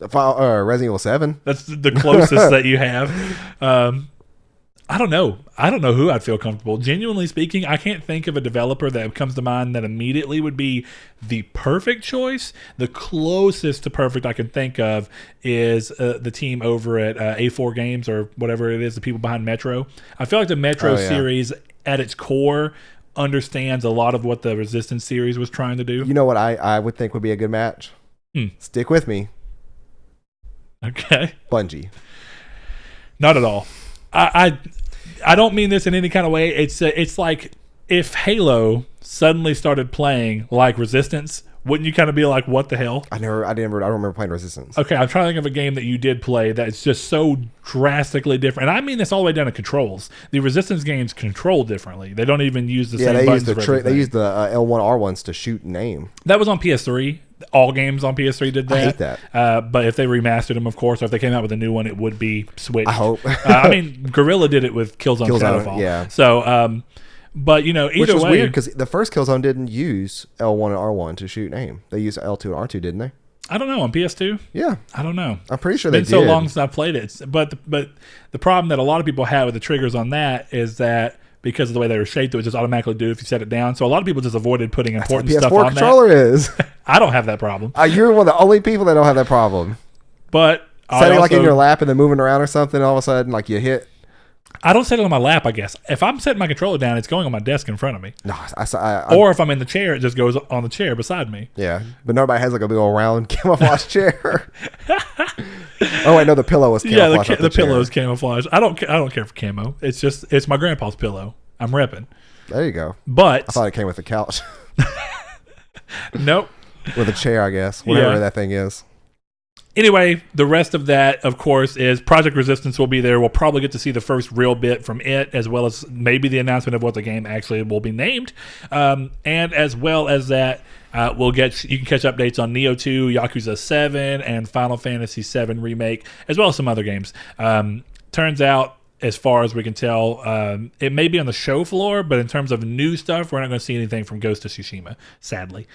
S2: Resident Evil 7?
S1: That's the closest that you have. I don't know. I don't know who I'd feel comfortable. Genuinely speaking, I can't think of a developer that comes to mind that immediately would be the perfect choice. The closest to perfect I can think of is the team over at A4 Games, or whatever it is, the people behind Metro. I feel like the Metro series at its core understands a lot of what the Resistance series was trying to do.
S2: You know what I would think would be a good match? Stick with me.
S1: Okay.
S2: Bungie.
S1: Not at all. I don't mean this in any kind of way. It's like if Halo suddenly started playing like Resistance, wouldn't you kind of be like, what the hell?
S2: I don't remember playing Resistance.
S1: Okay, I'm trying to think of a game that you did play that's just so drastically different. And I mean this all the way down to controls. The Resistance games control differently. They don't even use the same buttons for everything.
S2: They use the L1, R1s to shoot and aim.
S1: That was on PS3. All games on PS3 did that.
S2: I hate that.
S1: But if they remastered them, of course, or if they came out with a new one, it would be switched. I
S2: hope.
S1: I mean, Guerrilla did it with Killzone Shadowfall.
S2: Yeah.
S1: So, but either way,
S2: which was weird because the first Killzone didn't use L1 and R1 to shoot and aim. They used L2 and R2, didn't they?
S1: I don't know, on PS2.
S2: Yeah,
S1: I don't know.
S2: I'm pretty sure they did.
S1: It's been so long since I played it. But the problem that a lot of people have with the triggers on that is that because of the way they were shaped, it would just automatically do if you set it down. So a lot of people just avoided putting important stuff on that.
S2: PS4 controller is.
S1: I don't have that problem.
S2: You're one of the only people that don't have that problem.
S1: But
S2: setting like in your lap and then moving around or something, all of a sudden, like you hit
S1: I don't set it on my lap, I guess. If I'm setting my controller down, it's going on my desk in front of me.
S2: No,
S1: Or if I'm in the chair, it just goes on the chair beside me.
S2: Yeah, but nobody has like a big old round camouflage chair. Oh, I know the pillow was camouflage.
S1: Yeah, the pillow is camouflage. I don't care for camo. It's my grandpa's pillow. I'm repping.
S2: There you go.
S1: But
S2: I thought it came with the couch.
S1: Nope.
S2: With a chair, I guess. Whatever that thing is.
S1: Anyway, the rest of that, of course, is Project Resistance will be there. We'll probably get to see the first real bit from it, as well as maybe the announcement of what the game actually will be named. And as well as that, you can catch updates on Neo 2, Yakuza 7, and Final Fantasy 7 Remake, as well as some other games. Turns out, as far as we can tell, it may be on the show floor, but in terms of new stuff, we're not going to see anything from Ghost of Tsushima, sadly.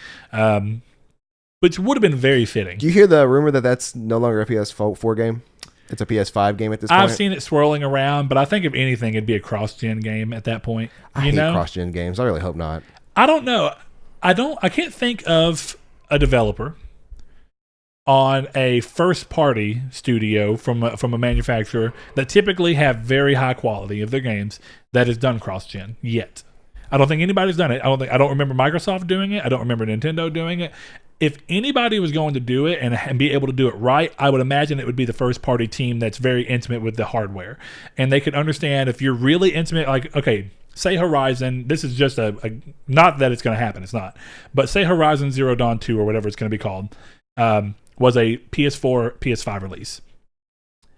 S1: Which would have been very fitting.
S2: Do you hear the rumor that that's no longer a PS4 game? It's a PS5 game at this point?
S1: I've seen it swirling around, but I think if anything, it'd be a cross-gen game at that point.
S2: I hate cross-gen games. I really hope not.
S1: I don't know. I can't think of a developer on a first-party studio from a manufacturer that typically have very high quality of their games that has done cross-gen yet. I don't think anybody's done it. I don't remember Microsoft doing it. I don't remember Nintendo doing it. If anybody was going to do it and be able to do it right, I would imagine it would be the first party team that's very intimate with the hardware. And they could understand if you're really intimate, like, okay, say Horizon, this is just not that it's going to happen, it's not. But say Horizon Zero Dawn 2 or whatever it's going to be called, was a PS4, PS5 release.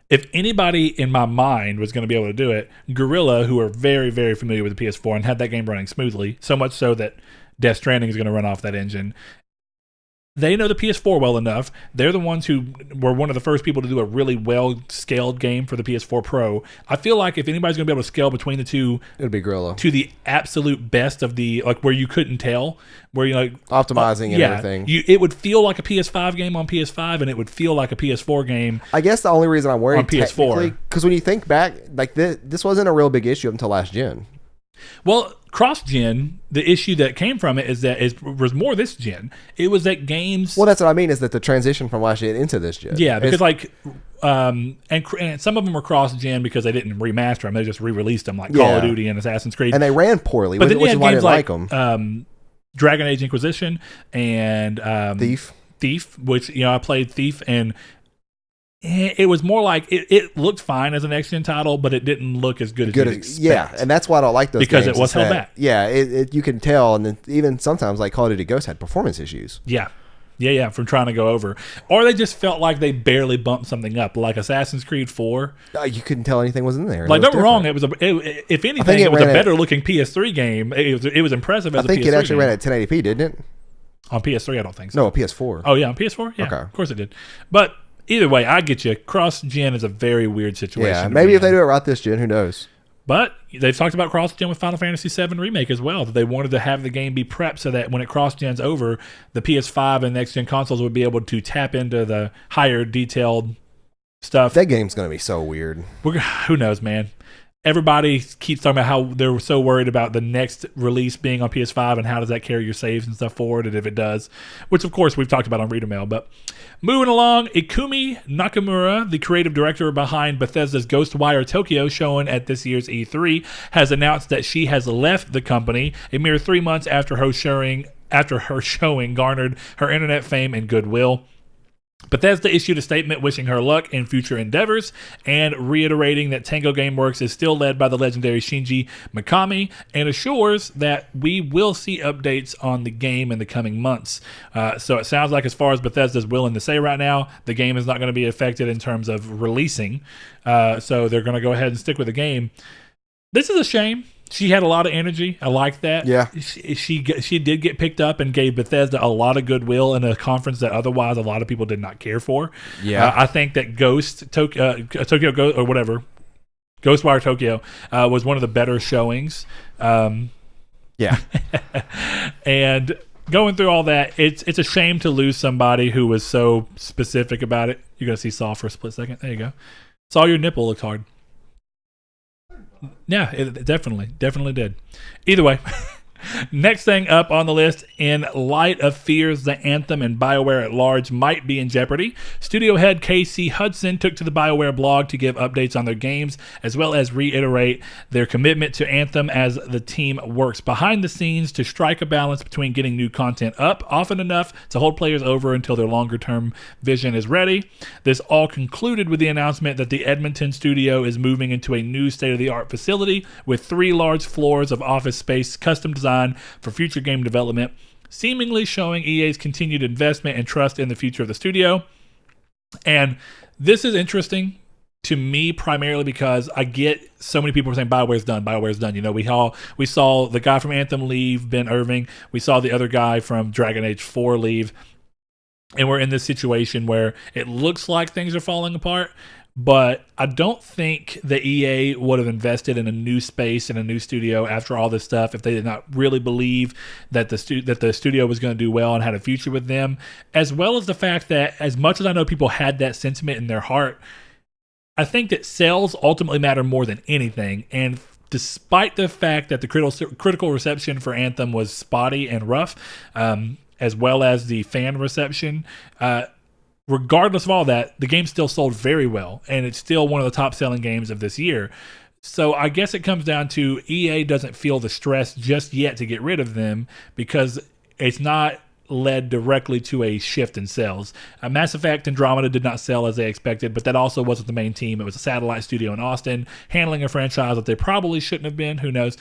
S1: If anybody in my mind was going to be able to do it, Guerrilla, who are very, very familiar with the PS4 and had that game running smoothly, so much so that Death Stranding is going to run off that engine. They know the PS4 well enough. They're the ones who were one of the first people to do a really well-scaled game for the PS4 Pro. I feel like if anybody's going to be able to scale between the two,
S2: it'd be Guerrilla
S1: to the absolute best of the, like, where you couldn't tell, where you like
S2: optimizing and everything.
S1: It would feel like a PS5 game on PS5, and it would feel like a PS4 game.
S2: I guess the only reason I'm worried
S1: on PS4,
S2: because when you think back, like this wasn't a real big issue until last gen.
S1: Well, cross-gen, the issue that came from it is that it was more this gen. It was that games...
S2: Well, that's what I mean, is that the transition from last gen into this gen.
S1: Yeah, because and some of them were cross-gen because they didn't remaster them. They just re-released them, like Call of Duty and Assassin's Creed.
S2: And they ran poorly,
S1: but then
S2: which is why I didn't like
S1: them. Dragon Age Inquisition and... Thief, which, I played Thief, and... It was more like it looked fine as an next-gen title, but it didn't look as good as you'd expect.
S2: Yeah, and that's why I don't like those
S1: because
S2: games.
S1: It was held back.
S2: Yeah, you can tell, and then even sometimes like Call of Duty Ghosts had performance issues.
S1: Yeah, from trying to go over. Or they just felt like they barely bumped something up, like Assassin's Creed 4.
S2: You couldn't tell anything was in there.
S1: Like, don't get me wrong, if anything, it was a better-looking PS3 game. It was impressive as a PS3 game.
S2: I think it actually ran at 1080p, didn't it?
S1: On PS3, I don't think so.
S2: No, PS4.
S1: Oh, yeah, on PS4? Yeah, okay. Of course it did. But... either way, I get you. Cross-gen is a very weird situation.
S2: Yeah, maybe if they do it right this gen, who knows?
S1: But they've talked about cross-gen with Final Fantasy VII Remake as well, that they wanted to have the game be prepped so that when it cross-gens over, the PS5 and next-gen consoles would be able to tap into the higher detailed stuff.
S2: That game's going to be so weird.
S1: Who knows, man? Everybody keeps talking about how they're so worried about the next release being on PS5 and how does that carry your saves and stuff forward, and if it does, which of course we've talked about on Reader Mail. But moving along, Ikumi Nakamura, the creative director behind Bethesda's Ghostwire Tokyo shown at this year's E3, has announced that she has left the company a mere 3 months after her showing garnered her internet fame and goodwill. Bethesda issued a statement wishing her luck in future endeavors and reiterating that Tango Gameworks is still led by the legendary Shinji Mikami and assures that we will see updates on the game in the coming months. So it sounds like, as far as Bethesda's willing to say right now, the game is not going to be affected in terms of releasing. So they're going to go ahead and stick with the game. This is a shame. She had a lot of energy. I like that.
S2: Yeah.
S1: She did get picked up and gave Bethesda a lot of goodwill in a conference that otherwise a lot of people did not care for.
S2: Yeah.
S1: I think that Tokyo Ghost or whatever, Ghostwire Tokyo was one of the better showings.
S2: Yeah.
S1: And going through all that, it's a shame to lose somebody who was so specific about it. You're going to see Saw for a split second. There you go. Saw your nipple looked hard. Yeah, it definitely did. Either way, Next thing up on the list, in light of fears that Anthem and BioWare at large might be in jeopardy, studio head Casey Hudson took to the BioWare blog to give updates on their games, as well as reiterate their commitment to Anthem as the team works behind the scenes to strike a balance between getting new content up often enough to hold players over until their longer-term vision is ready. This all concluded with the announcement that the Edmonton studio is moving into a new state-of-the-art facility with 3 large floors of office space custom designed for future game development, seemingly showing EA's continued investment and trust in the future of the studio. And this is interesting to me primarily because I get so many people saying BioWare's done. You know, we saw the guy from Anthem leave, Ben Irving. We saw the other guy from Dragon Age 4 leave. And we're in this situation where it looks like things are falling apart. But I don't think the EA would have invested in a new space and a new studio after all this stuff if they did not really believe that the studio was going to do well and had a future with them. As well as the fact that, as much as I know people had that sentiment in their heart, I think that sales ultimately matter more than anything. And despite the fact that the critical reception for Anthem was spotty and rough, as well as the fan reception, regardless of all that, the game still sold very well, and it's still one of the top-selling games of this year. So I guess it comes down to EA doesn't feel the stress just yet to get rid of them because it's not led directly to a shift in sales. Mass Effect Andromeda did not sell as they expected, but that also wasn't the main team. It was a satellite studio in Austin handling a franchise that they probably shouldn't have been. Who knows?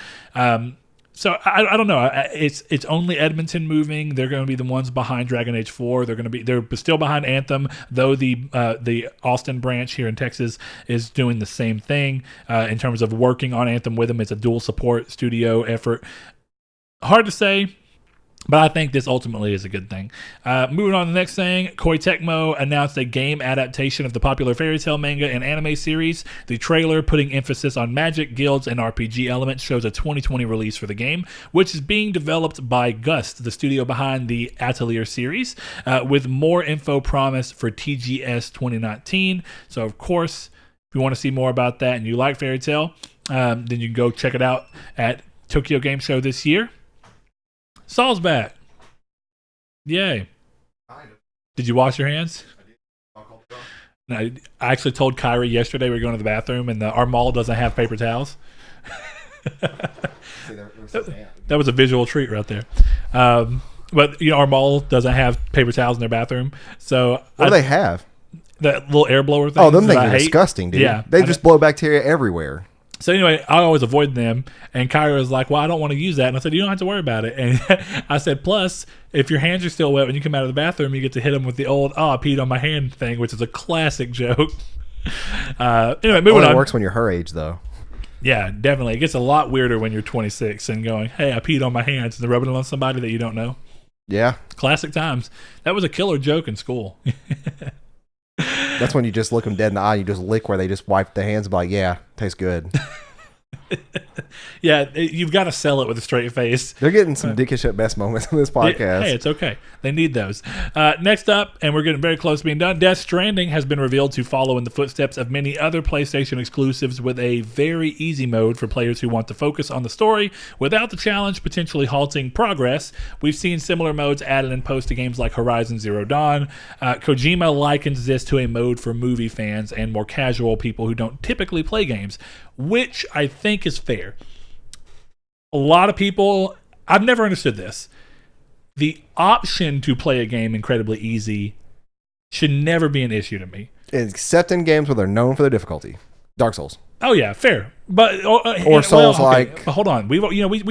S1: So I don't know. It's only Edmonton moving. They're going to be the ones behind Dragon Age 4. They're still behind Anthem, though the Austin branch here in Texas is doing the same thing in terms of working on Anthem with them. It's a dual support studio effort. Hard to say, but I think this ultimately is a good thing. Moving on to the next thing, Koei Tecmo announced a game adaptation of the popular fairy tale manga and anime series. The trailer, putting emphasis on magic, guilds, and RPG elements, shows a 2020 release for the game, which is being developed by Gust, the studio behind the Atelier series, with more info promised for TGS 2019. So, of course, if you want to see more about that and you like fairy tale, then you can go check it out at Tokyo Game Show this year. Saul's back. Yay. Did you wash your hands? No, I actually told Kyrie yesterday we were going to the bathroom and our mall doesn't have paper towels. That was a visual treat right there. But, you know, our mall doesn't have paper towels in their bathroom. So
S2: what do they have?
S1: That little air blower thing.
S2: Oh, them things are disgusting, dude.
S1: Yeah,
S2: they just blow bacteria everywhere.
S1: So anyway, I always avoid them. And Kyra was like, well, I don't want to use that. And I said, you don't have to worry about it. And I said, plus, if your hands are still wet when you come out of the bathroom, you get to hit them with the old, I peed on my hand thing, which is a classic joke. Anyway, moving on.
S2: It works when you're her age, though.
S1: Yeah, definitely. It gets a lot weirder when you're 26 and going, hey, I peed on my hands, and they're rubbing it on somebody that you don't know.
S2: Yeah.
S1: Classic times. That was a killer joke in school.
S2: That's when you just look them dead in the eye. You just lick where they just wipe their hands and be like, yeah, tastes good.
S1: Yeah, you've got to sell it with a straight face.
S2: They're getting some dickish at best moments on this podcast.
S1: Hey, it's okay. They need those. Next up, and we're getting very close to being done, Death Stranding has been revealed to follow in the footsteps of many other PlayStation exclusives with a very easy mode for players who want to focus on the story without the challenge potentially halting progress. We've seen similar modes added in post to games like Horizon Zero Dawn. Kojima likens this to a mode for movie fans and more casual people who don't typically play games, which I think is fair. A lot of people, I've never understood this. The option to play a game incredibly easy should never be an issue to me.
S2: Except in games where they're known for their difficulty. Dark Souls.
S1: Oh yeah, fair. But
S2: or Souls like.
S1: But hold on, we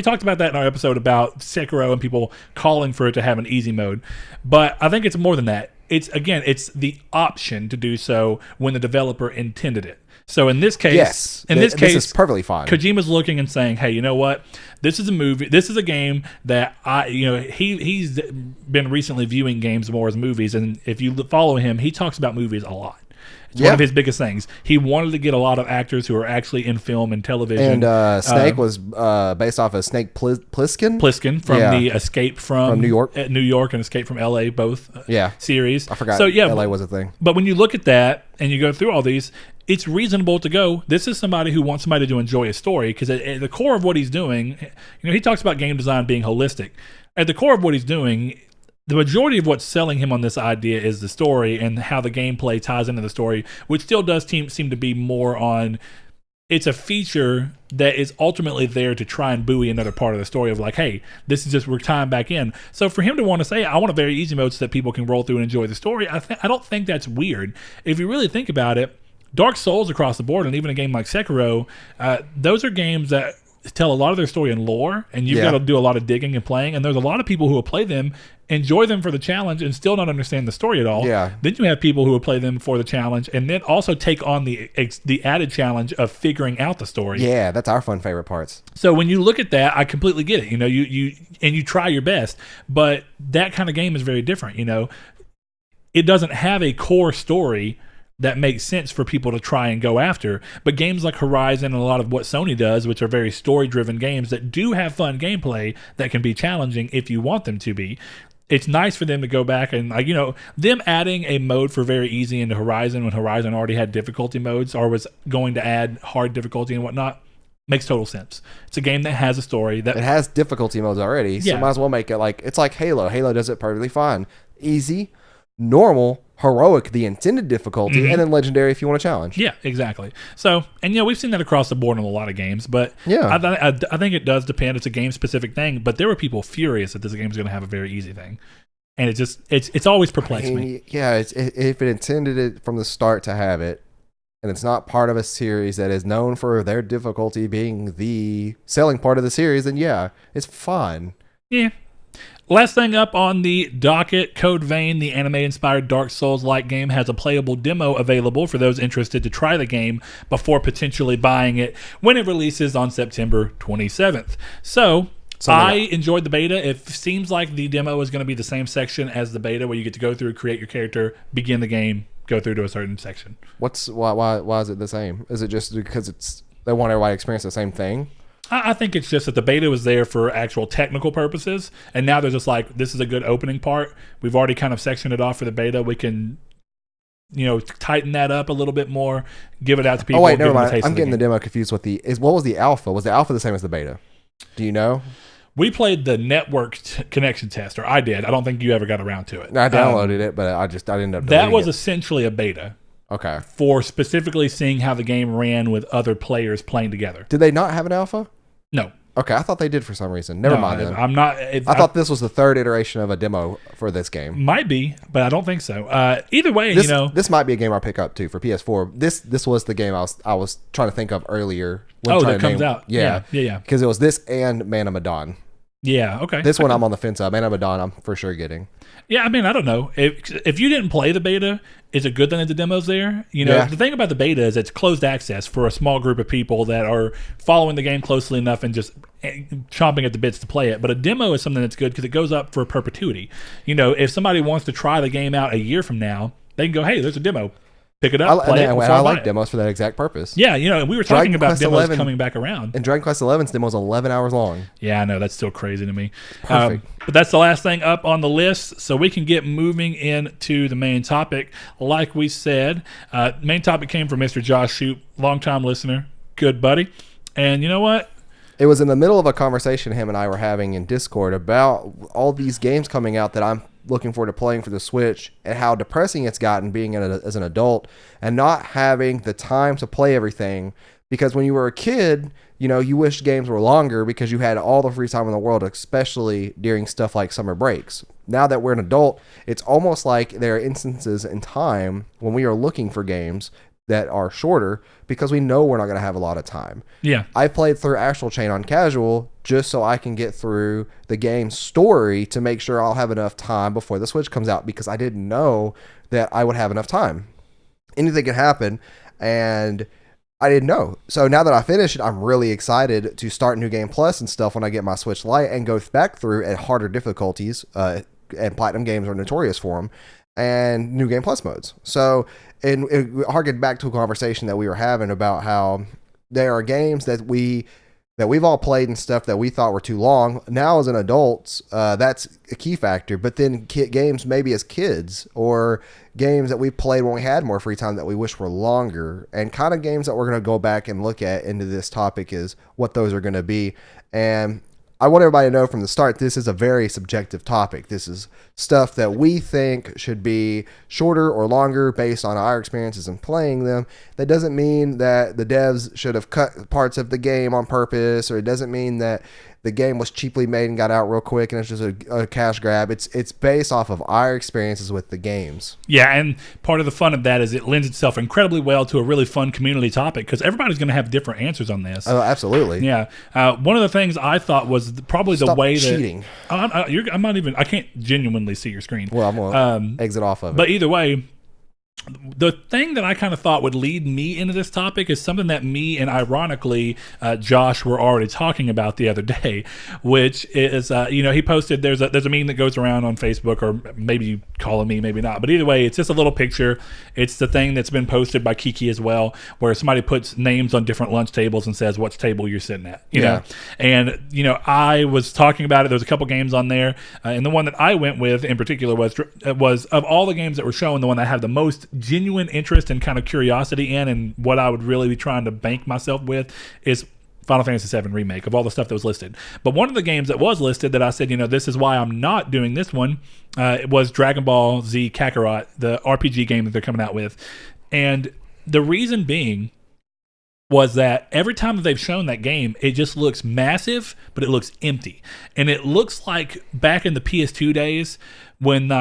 S1: talked about that in our episode about Sekiro and people calling for it to have an easy mode. But I think it's more than that. It's the option to do so when the developer intended it. So in this case,
S2: yes, this is perfectly fine.
S1: Kojima's looking and saying, "Hey, you know what? This is a movie. This is a game that he's been recently viewing games more as movies, and if you follow him, he talks about movies a lot. It's one of his biggest things. He wanted to get a lot of actors who are actually in film and television. And
S2: Snake was based off of Snake Plissken?
S1: Plissken from the Escape from
S2: New York.
S1: New York and Escape from LA, both series.
S2: I forgot
S1: so,
S2: LA was a thing.
S1: But when you look at that and you go through all these, it's reasonable to go, this is somebody who wants somebody to enjoy a story, because at the core of what he's doing, he talks about game design being holistic. At the core of what he's doing, the majority of what's selling him on this idea is the story and how the gameplay ties into the story, which still does seem to be more on, it's a feature that is ultimately there to try and buoy another part of the story of like, hey, this is just, we're tying back in. So for him to want to say, I want a very easy mode so that people can roll through and enjoy the story, I don't think that's weird. If you really think about it, Dark Souls across the board, and even a game like Sekiro, those are games that tell a lot of their story in lore, and you've got to do a lot of digging and playing, and there's a lot of people who will play them, enjoy them for the challenge, and still not understand the story at all.
S2: Yeah.
S1: Then you have people who will play them for the challenge, and then also take on the added challenge of figuring out the story.
S2: Yeah, that's our fun favorite parts.
S1: So when you look at that, I completely get it. You try your best, but that kind of game is very different. It doesn't have a core story that makes sense for people to try and go after. But games like Horizon and a lot of what Sony does, which are very story-driven games that do have fun gameplay that can be challenging if you want them to be, it's nice for them to go back and, them adding a mode for very easy into Horizon when Horizon already had difficulty modes or was going to add hard difficulty and whatnot, makes total sense. It's a game that has a story. That
S2: it has difficulty modes already, so might as well make it it's like Halo. Halo does it perfectly fine. Easy, normal, heroic, the intended difficulty, and then legendary if you want a challenge.
S1: Yeah, exactly. So, and we've seen that across the board in a lot of games, but I think it does depend. It's a game-specific thing, but there were people furious that this game is going to have a very easy thing. And it's always perplexed me.
S2: Yeah, if it intended it from the start to have it, and it's not part of a series that is known for their difficulty being the selling part of the series, then yeah, it's fun.
S1: Yeah. Last thing up on the docket, Code Vein, the anime-inspired Dark Souls-like game, has a playable demo available for those interested to try the game before potentially buying it when it releases on September 27th. So, I enjoyed the beta. It seems like the demo is going to be the same section as the beta, where you get to go through, create your character, begin the game, go through to a certain section.
S2: Why is it the same? Is it just because they want everybody to experience the same thing?
S1: I think it's just that the beta was there for actual technical purposes, and now they're just like, this is a good opening part. We've already kind of sectioned it off for the beta. We can, tighten that up a little bit more, give it out to people.
S2: Oh wait, never mind. I'm getting the demo confused with what was the alpha? Was the alpha the same as the beta? Do you know?
S1: We played the network connection test, or I did. I don't think you ever got around to it.
S2: I downloaded it, but I didn't end up.
S1: That was essentially a beta.
S2: Okay.
S1: For specifically seeing how the game ran with other players playing together.
S2: Did they not have an alpha?
S1: No.
S2: Okay, I thought they did for some reason. Never mind then.
S1: I'm not.
S2: I thought this was the third iteration of a demo for this game.
S1: Might be, but I don't think so. Either way,
S2: this might be a game I'll pick up too for PS4. This was the game I was trying to think of earlier.
S1: That comes out.
S2: Yeah.
S1: Because
S2: it was this and Man of Medan.
S1: Yeah. Okay.
S2: This one I'm on the fence of. Man of Medan, I'm for sure getting.
S1: Yeah, I mean, I don't know. If you didn't play the beta, it's a good thing that the demo's there. The thing about the beta is it's closed access for a small group of people that are following the game closely enough and just chomping at the bits to play it. But a demo is something that's good because it goes up for perpetuity. If somebody wants to try the game out a year from now, they can go, hey, there's a demo. Pick it up, play it.
S2: I like demos for that exact purpose.
S1: Yeah, we were talking about demos coming back around.
S2: And Dragon Quest XI's demo is 11 hours long.
S1: Yeah, I know. That's still crazy to me.
S2: Perfect.
S1: But that's the last thing up on the list, so we can get moving into the main topic. Like we said, main topic came from Mr. Josh Shoup, longtime listener, good buddy. And you know what?
S2: It was in the middle of a conversation him and I were having in Discord about all these games coming out that I'm looking forward to playing for the Switch, and how depressing it's gotten being as an adult and not having the time to play everything. Because when you were a kid, you wished games were longer because you had all the free time in the world, especially during stuff like summer breaks. Now that we're an adult, it's almost like there are instances in time when we are looking for games that are shorter because we know we're not going to have a lot of time.
S1: Yeah.
S2: I played through Astral Chain on casual just so I can get through the game's story to make sure I'll have enough time before the Switch comes out, because I didn't know that I would have enough time. Anything could happen, and I didn't know. So now that I finished it, I'm really excited to start New Game Plus and stuff when I get my Switch Lite and go back through at harder difficulties, and Platinum games are notorious for them, and New Game Plus modes. So, and it harkened back to a conversation that we were having about how there are games that we that we've all played and stuff that we thought were too long. Now as an adults, that's a key factor. But then games maybe as kids, or games that we played when we had more free time that we wish were longer, and kind of games that we're going to go back and look at into this topic is what those are going to be. And I want everybody to know from the start, this is a very subjective topic. This is stuff that we think should be shorter or longer based on our experiences in playing them. That doesn't mean that the devs should have cut parts of the game on purpose, or it doesn't mean that the game was cheaply made and got out real quick and it's just a cash grab. It's based off of our experiences with the games.
S1: Yeah, and part of the fun of that is it lends itself incredibly well to a really fun community topic, because everybody's going to have different answers on this.
S2: Oh, absolutely.
S1: Yeah. One of the things I thought was probably the way
S2: cheating.
S1: that... I'm not even... I can't genuinely see your screen.
S2: Well, I'm going to exit off of it.
S1: But either way... The thing that I kind of thought would lead me into this topic is something that me and ironically Josh were already talking about the other day, which is he posted there's a meme that goes around on Facebook, or maybe you call it me, maybe not, but either way, it's just a little picture. It's the thing that's been posted by Kiki as well, where somebody puts names on different lunch tables and says which table you're sitting at. You know, and I was talking about it. There was a couple games on there, and the one that I went with in particular was of all the games that were shown, the one that had the most genuine interest and kind of curiosity in, and what I would really be trying to bank myself with is Final Fantasy VII Remake, of all the stuff that was listed. But one of the games that was listed that I said, this is why I'm not doing this one, it was Dragon Ball Z Kakarot, the RPG game that they're coming out with. And the reason being was that every time that they've shown that game, it just looks massive, but it looks empty. And it looks like back in the PS2 days when,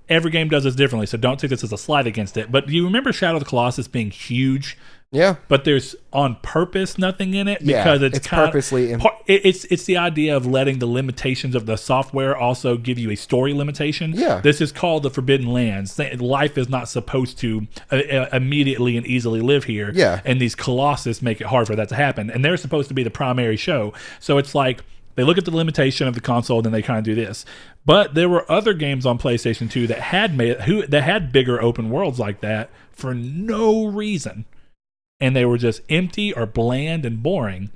S1: every game does this differently, so don't take this as a slight against it. But you remember Shadow of the Colossus being huge?
S2: Yeah.
S1: But there's on purpose nothing in it, because it's
S2: purposely...
S1: It's the idea of letting the limitations of the software also give you a story limitation.
S2: Yeah.
S1: This is called the Forbidden Lands. Life is not supposed to immediately and easily live here.
S2: Yeah.
S1: And these Colossus make it hard for that to happen. And they're supposed to be the primary show. So it's like... They look at the limitation of the console, and then they kind of do this. But there were other games on PlayStation 2 that had bigger open worlds like that for no reason. And they were just empty or bland and boring.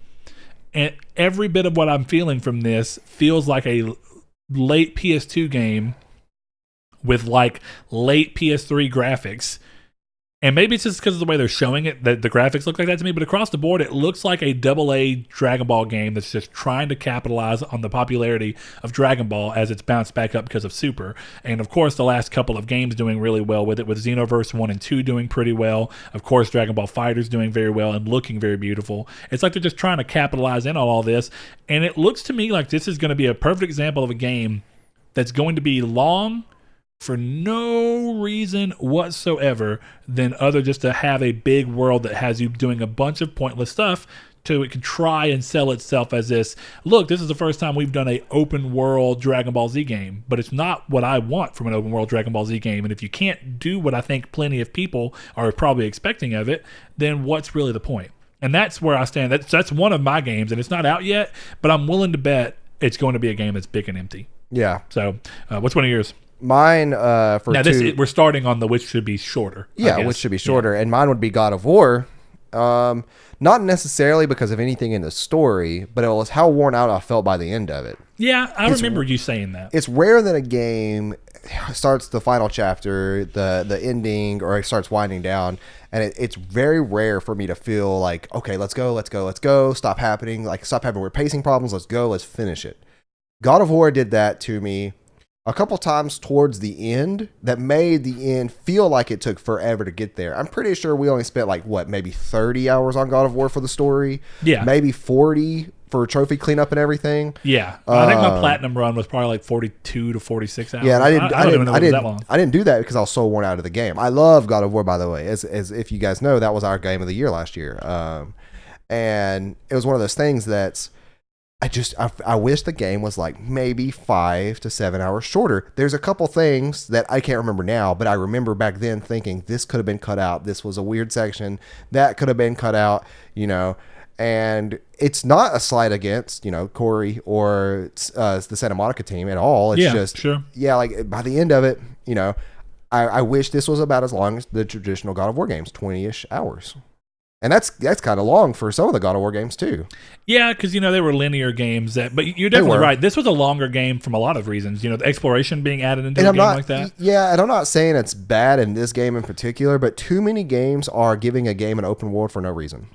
S1: And every bit of what I'm feeling from this feels like a late PS2 game with like late PS3 graphics. And maybe it's just because of the way they're showing it that the graphics look like that to me, but across the board, it looks like a AA Dragon Ball game that's just trying to capitalize on the popularity of Dragon Ball as it's bounced back up because of Super. And of course, the last couple of games doing really well with it, with Xenoverse 1 and 2 doing pretty well. Of course, Dragon Ball FighterZ doing very well and looking very beautiful. It's like they're just trying to capitalize in on all this. And it looks to me like this is going to be a perfect example of a game that's going to be long for no reason whatsoever than other just to have a big world that has you doing a bunch of pointless stuff to it can try and sell itself as this, look, this is the first time we've done a open world Dragon Ball Z game, but it's not what I want from an open world Dragon Ball Z game. And if you can't do what I think plenty of people are probably expecting of it, then what's really the point? And that's where I stand. That's one of my games, and it's not out yet, but I'm willing to bet it's going to be a game that's big and empty.
S2: Yeah.
S1: So what's one of yours?
S2: Mine for
S1: now
S2: two,
S1: we're starting on the which should be shorter.
S2: Yeah, which should be shorter, and mine would be God of War. Not necessarily because of anything in the story, but it was how worn out I felt by the end of it.
S1: Yeah, I remember you saying that.
S2: It's rare that a game starts the final chapter, the ending, or it starts winding down, and it's very rare for me to feel like, okay, let's go, stop having we're pacing problems, let's finish it. God of War did that to me a couple times towards the end that made the end feel like it took forever to get there. I'm pretty sure we only spent maybe 30 hours on God of War for the story. Yeah. Maybe 40 for trophy cleanup and everything.
S1: Yeah. I think my platinum run was probably like 42 to 46 hours.
S2: Yeah, and
S1: I don't even know it was that long.
S2: I didn't do that because I was so worn out of the game. I love God of War, by the way. As if you guys know, that was our game of the year last year. And it was one of those things that's I wish the game was like maybe 5 to 7 hours shorter. There's a couple things that I can't remember now, but I remember back then thinking this could have been cut out. This was a weird section that could have been cut out, and it's not a slight against, Corey or the Santa Monica team at all. It's like by the end of it, I wish this was about as long as the traditional God of War games, 20-ish hours. And that's kind of long for some of the God of War games too.
S1: Yeah, because they were linear games but you're definitely right. This was a longer game from a lot of reasons. The exploration being added into a game like that.
S2: Yeah, and I'm not saying it's bad in this game in particular, but too many games are giving a game an open world for no reason.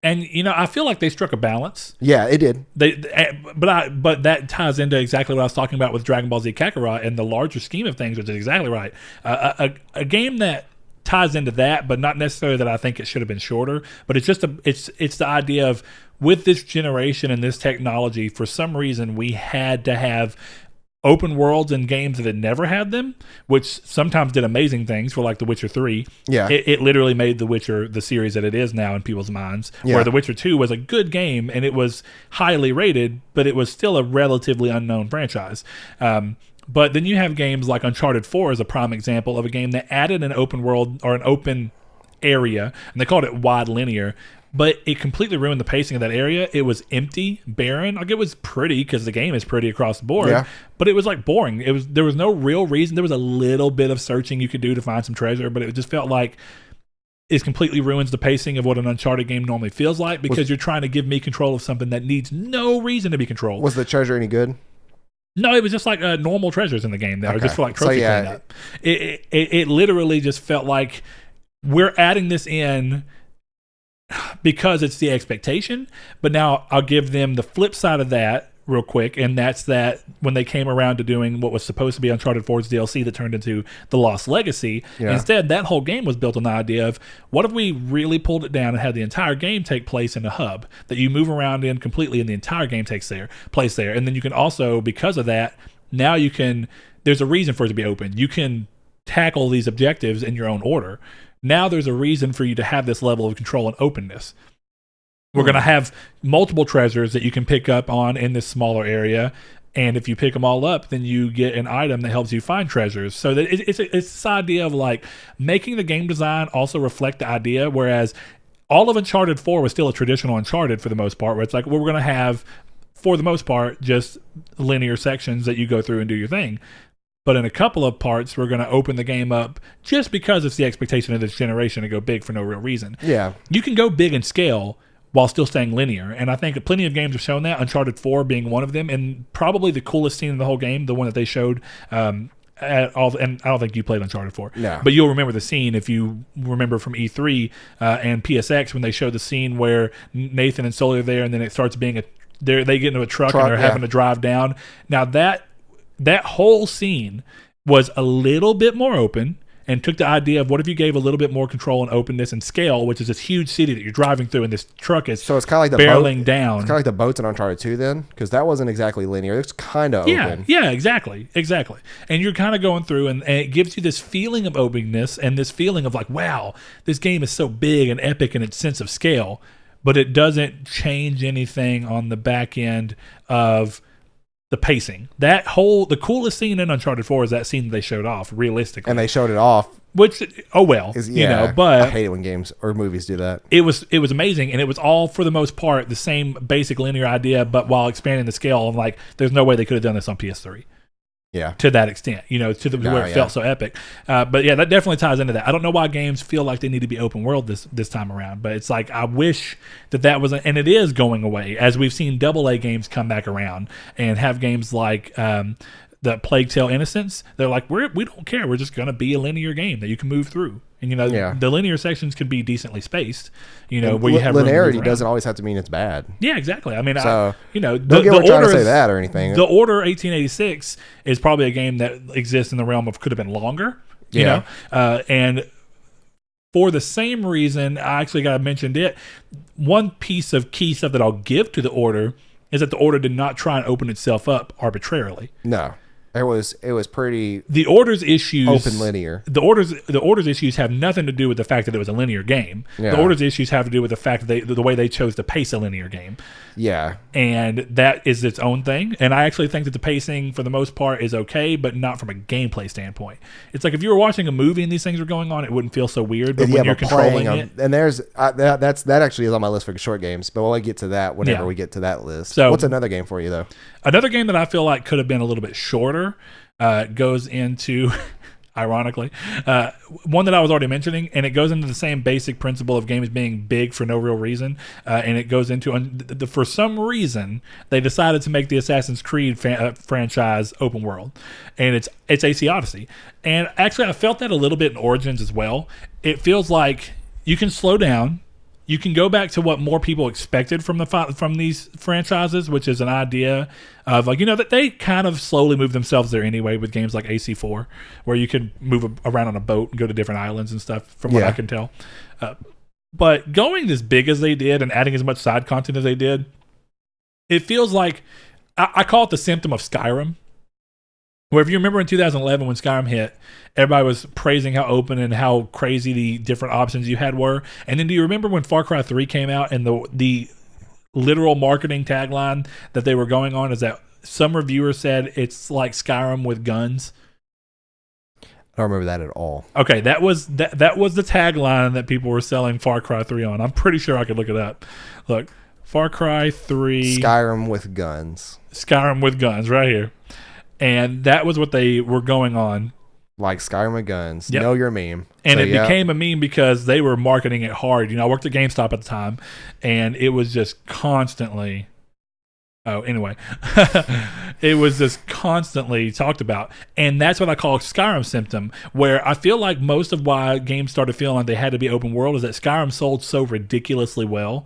S1: And I feel like they struck a balance.
S2: Yeah, it did.
S1: But that ties into exactly what I was talking about with Dragon Ball Z Kakarot and the larger scheme of things, which is exactly right. A game that ties into that, but not necessarily that I think it should have been shorter. But it's just it's the idea of, with this generation and this technology, for some reason we had to have open worlds in games that had never had them, which sometimes did amazing things for like The Witcher 3.
S2: Yeah.
S1: It literally made The Witcher the series that it is now in people's minds, where The Witcher 2 was a good game and it was highly rated, but it was still a relatively unknown franchise. But then you have games like Uncharted 4 as a prime example of a game that added an open world or an open area, and they called it wide linear, but it completely ruined the pacing of that area. It was empty, barren. Like, it was pretty because the game is pretty across the board, but it was like boring. There was no real reason. There was a little bit of searching you could do to find some treasure, but it just felt like it completely ruins the pacing of what an Uncharted game normally feels like, because you're trying to give me control of something that needs no reason to be controlled.
S2: Was the treasure any good?
S1: No, it was just like normal treasures in the game that were just for like trophy cleanup. It literally just felt like we're adding this in because it's the expectation, but now I'll give them the flip side of that real quick, and that's that when they came around to doing what was supposed to be Uncharted 4's DLC that turned into The Lost Legacy, instead that whole game was built on the idea of, what if we really pulled it down and had the entire game take place in a hub that you move around in completely, and the entire game takes place there. And then you can also, because of that, now there's a reason for it to be open. You can tackle these objectives in your own order. Now there's a reason for you to have this level of control and openness. We're going to have multiple treasures that you can pick up on in this smaller area, and if you pick them all up, then you get an item that helps you find treasures. So that it's this idea of like making the game design also reflect the idea, whereas all of Uncharted 4 was still a traditional Uncharted for the most part, where it's like, well, we're going to have, for the most part, just linear sections that you go through and do your thing. But in a couple of parts, we're going to open the game up just because it's the expectation of this generation to go big for no real reason. Yeah. You can go big in scale while still staying linear. And I think plenty of games have shown that, Uncharted 4 being one of them, and probably the coolest scene in the whole game, the one that they showed and I don't think you played Uncharted 4. No. But you'll remember the scene if you remember from E3 and PSX when they showed the scene where Nathan and Sully are there, and then it starts being they get into a truck and they're having to drive down. Now that whole scene was a little bit more open and took the idea of, what if you gave a little bit more control and openness and scale, which is this huge city that you're driving through, and this truck is
S2: so it's kind of like
S1: barreling down.
S2: It's kind of like the boats in Uncharted 2 then, because that wasn't exactly linear. It's kind of open.
S1: Yeah, exactly. And you're kind of going through, and it gives you this feeling of openness and this feeling of like, wow, this game is so big and epic in its sense of scale, but it doesn't change anything on the back end of the pacing. The coolest scene in Uncharted 4 is that scene that they showed off, realistically.
S2: And they showed it off.
S1: Which, but
S2: I hate it when games or movies do that.
S1: It was amazing, and it was all, for the most part, the same basic linear idea, but while expanding the scale. I'm like, there's no way they could have done this on PS3. Yeah, to that extent, where it felt so epic. But yeah, that definitely ties into that. I don't know why games feel like they need to be open world this time around, but it's like, I wish that wasn't, and it is going away as we've seen AA games come back around and have games like the Plague Tale Innocence. They're like, we don't care. We're just going to be a linear game that you can move through. And the linear sections can be decently spaced. Where you have
S2: linearity doesn't always have to mean it's bad.
S1: Yeah, exactly. I mean,
S2: don't get what trying to say that or anything.
S1: The Order 1886 is probably a game that exists in the realm of could have been longer. You know, and for the same reason, I actually got mentioned it. One piece of key stuff that I'll give to the Order is that the Order did not try and open itself up arbitrarily. No.
S2: It was pretty.
S1: The Order's issues
S2: open linear.
S1: The Order's issues have nothing to do with the fact that it was a linear game. Yeah. The Order's issues have to do with the fact that the way they chose to pace a linear game. Yeah, and that is its own thing. And I actually think that the pacing, for the most part, is okay, but not from a gameplay standpoint. It's like if you were watching a movie and these things were going on, it wouldn't feel so weird. But when you're controlling it,
S2: and that actually is on my list for short games. But we'll get to that whenever we get to that list. So, what's another game for you though?
S1: Another game that I feel like could have been a little bit shorter goes into ironically. One that I was already mentioning, and it goes into the same basic principle of games being big for no real reason, and it goes into for some reason they decided to make the Assassin's Creed franchise open world, and it's AC Odyssey. And actually, I felt that a little bit in Origins as well. It feels like you can slow down. You can go back to what more people expected from these franchises, which is an idea of that they kind of slowly move themselves there anyway with games like AC4, where you can move around on a boat and go to different islands and stuff, from what I can tell. But going as big as they did and adding as much side content as they did, it feels like I call it the symptom of Skyrim. Where if you remember in 2011 when Skyrim hit, everybody was praising how open and how crazy the different options you had were. And then do you remember when Far Cry 3 came out and the literal marketing tagline that they were going on is that some reviewers said it's like Skyrim with guns?
S2: I don't remember that at all.
S1: Okay, that was the tagline that people were selling Far Cry 3 on. I'm pretty sure I could look it up. Look, Far Cry 3...
S2: Skyrim with guns.
S1: Skyrim with guns, right here. And that was what they were going on.
S2: Like Skyrim with guns.
S1: Yep.
S2: Know your meme.
S1: And it became a meme because they were marketing it hard. I worked at GameStop at the time, and it was just constantly... Oh, anyway. It was just constantly talked about. And that's what I call Skyrim symptom, where I feel like most of why games started feeling like they had to be open world is that Skyrim sold so ridiculously well.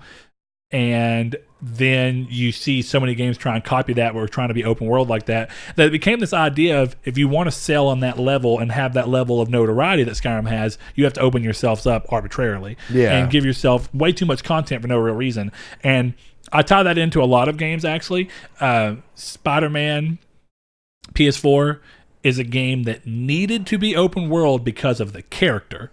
S1: And then you see so many games try and copy that, where we're trying to be open world like that it became this idea of if you want to sell on that level and have that level of notoriety that Skyrim has, you have to open yourselves up arbitrarily and give yourself way too much content for no real reason. And I tie that into a lot of games, actually. Spider-Man PS4 is a game that needed to be open world because of the character.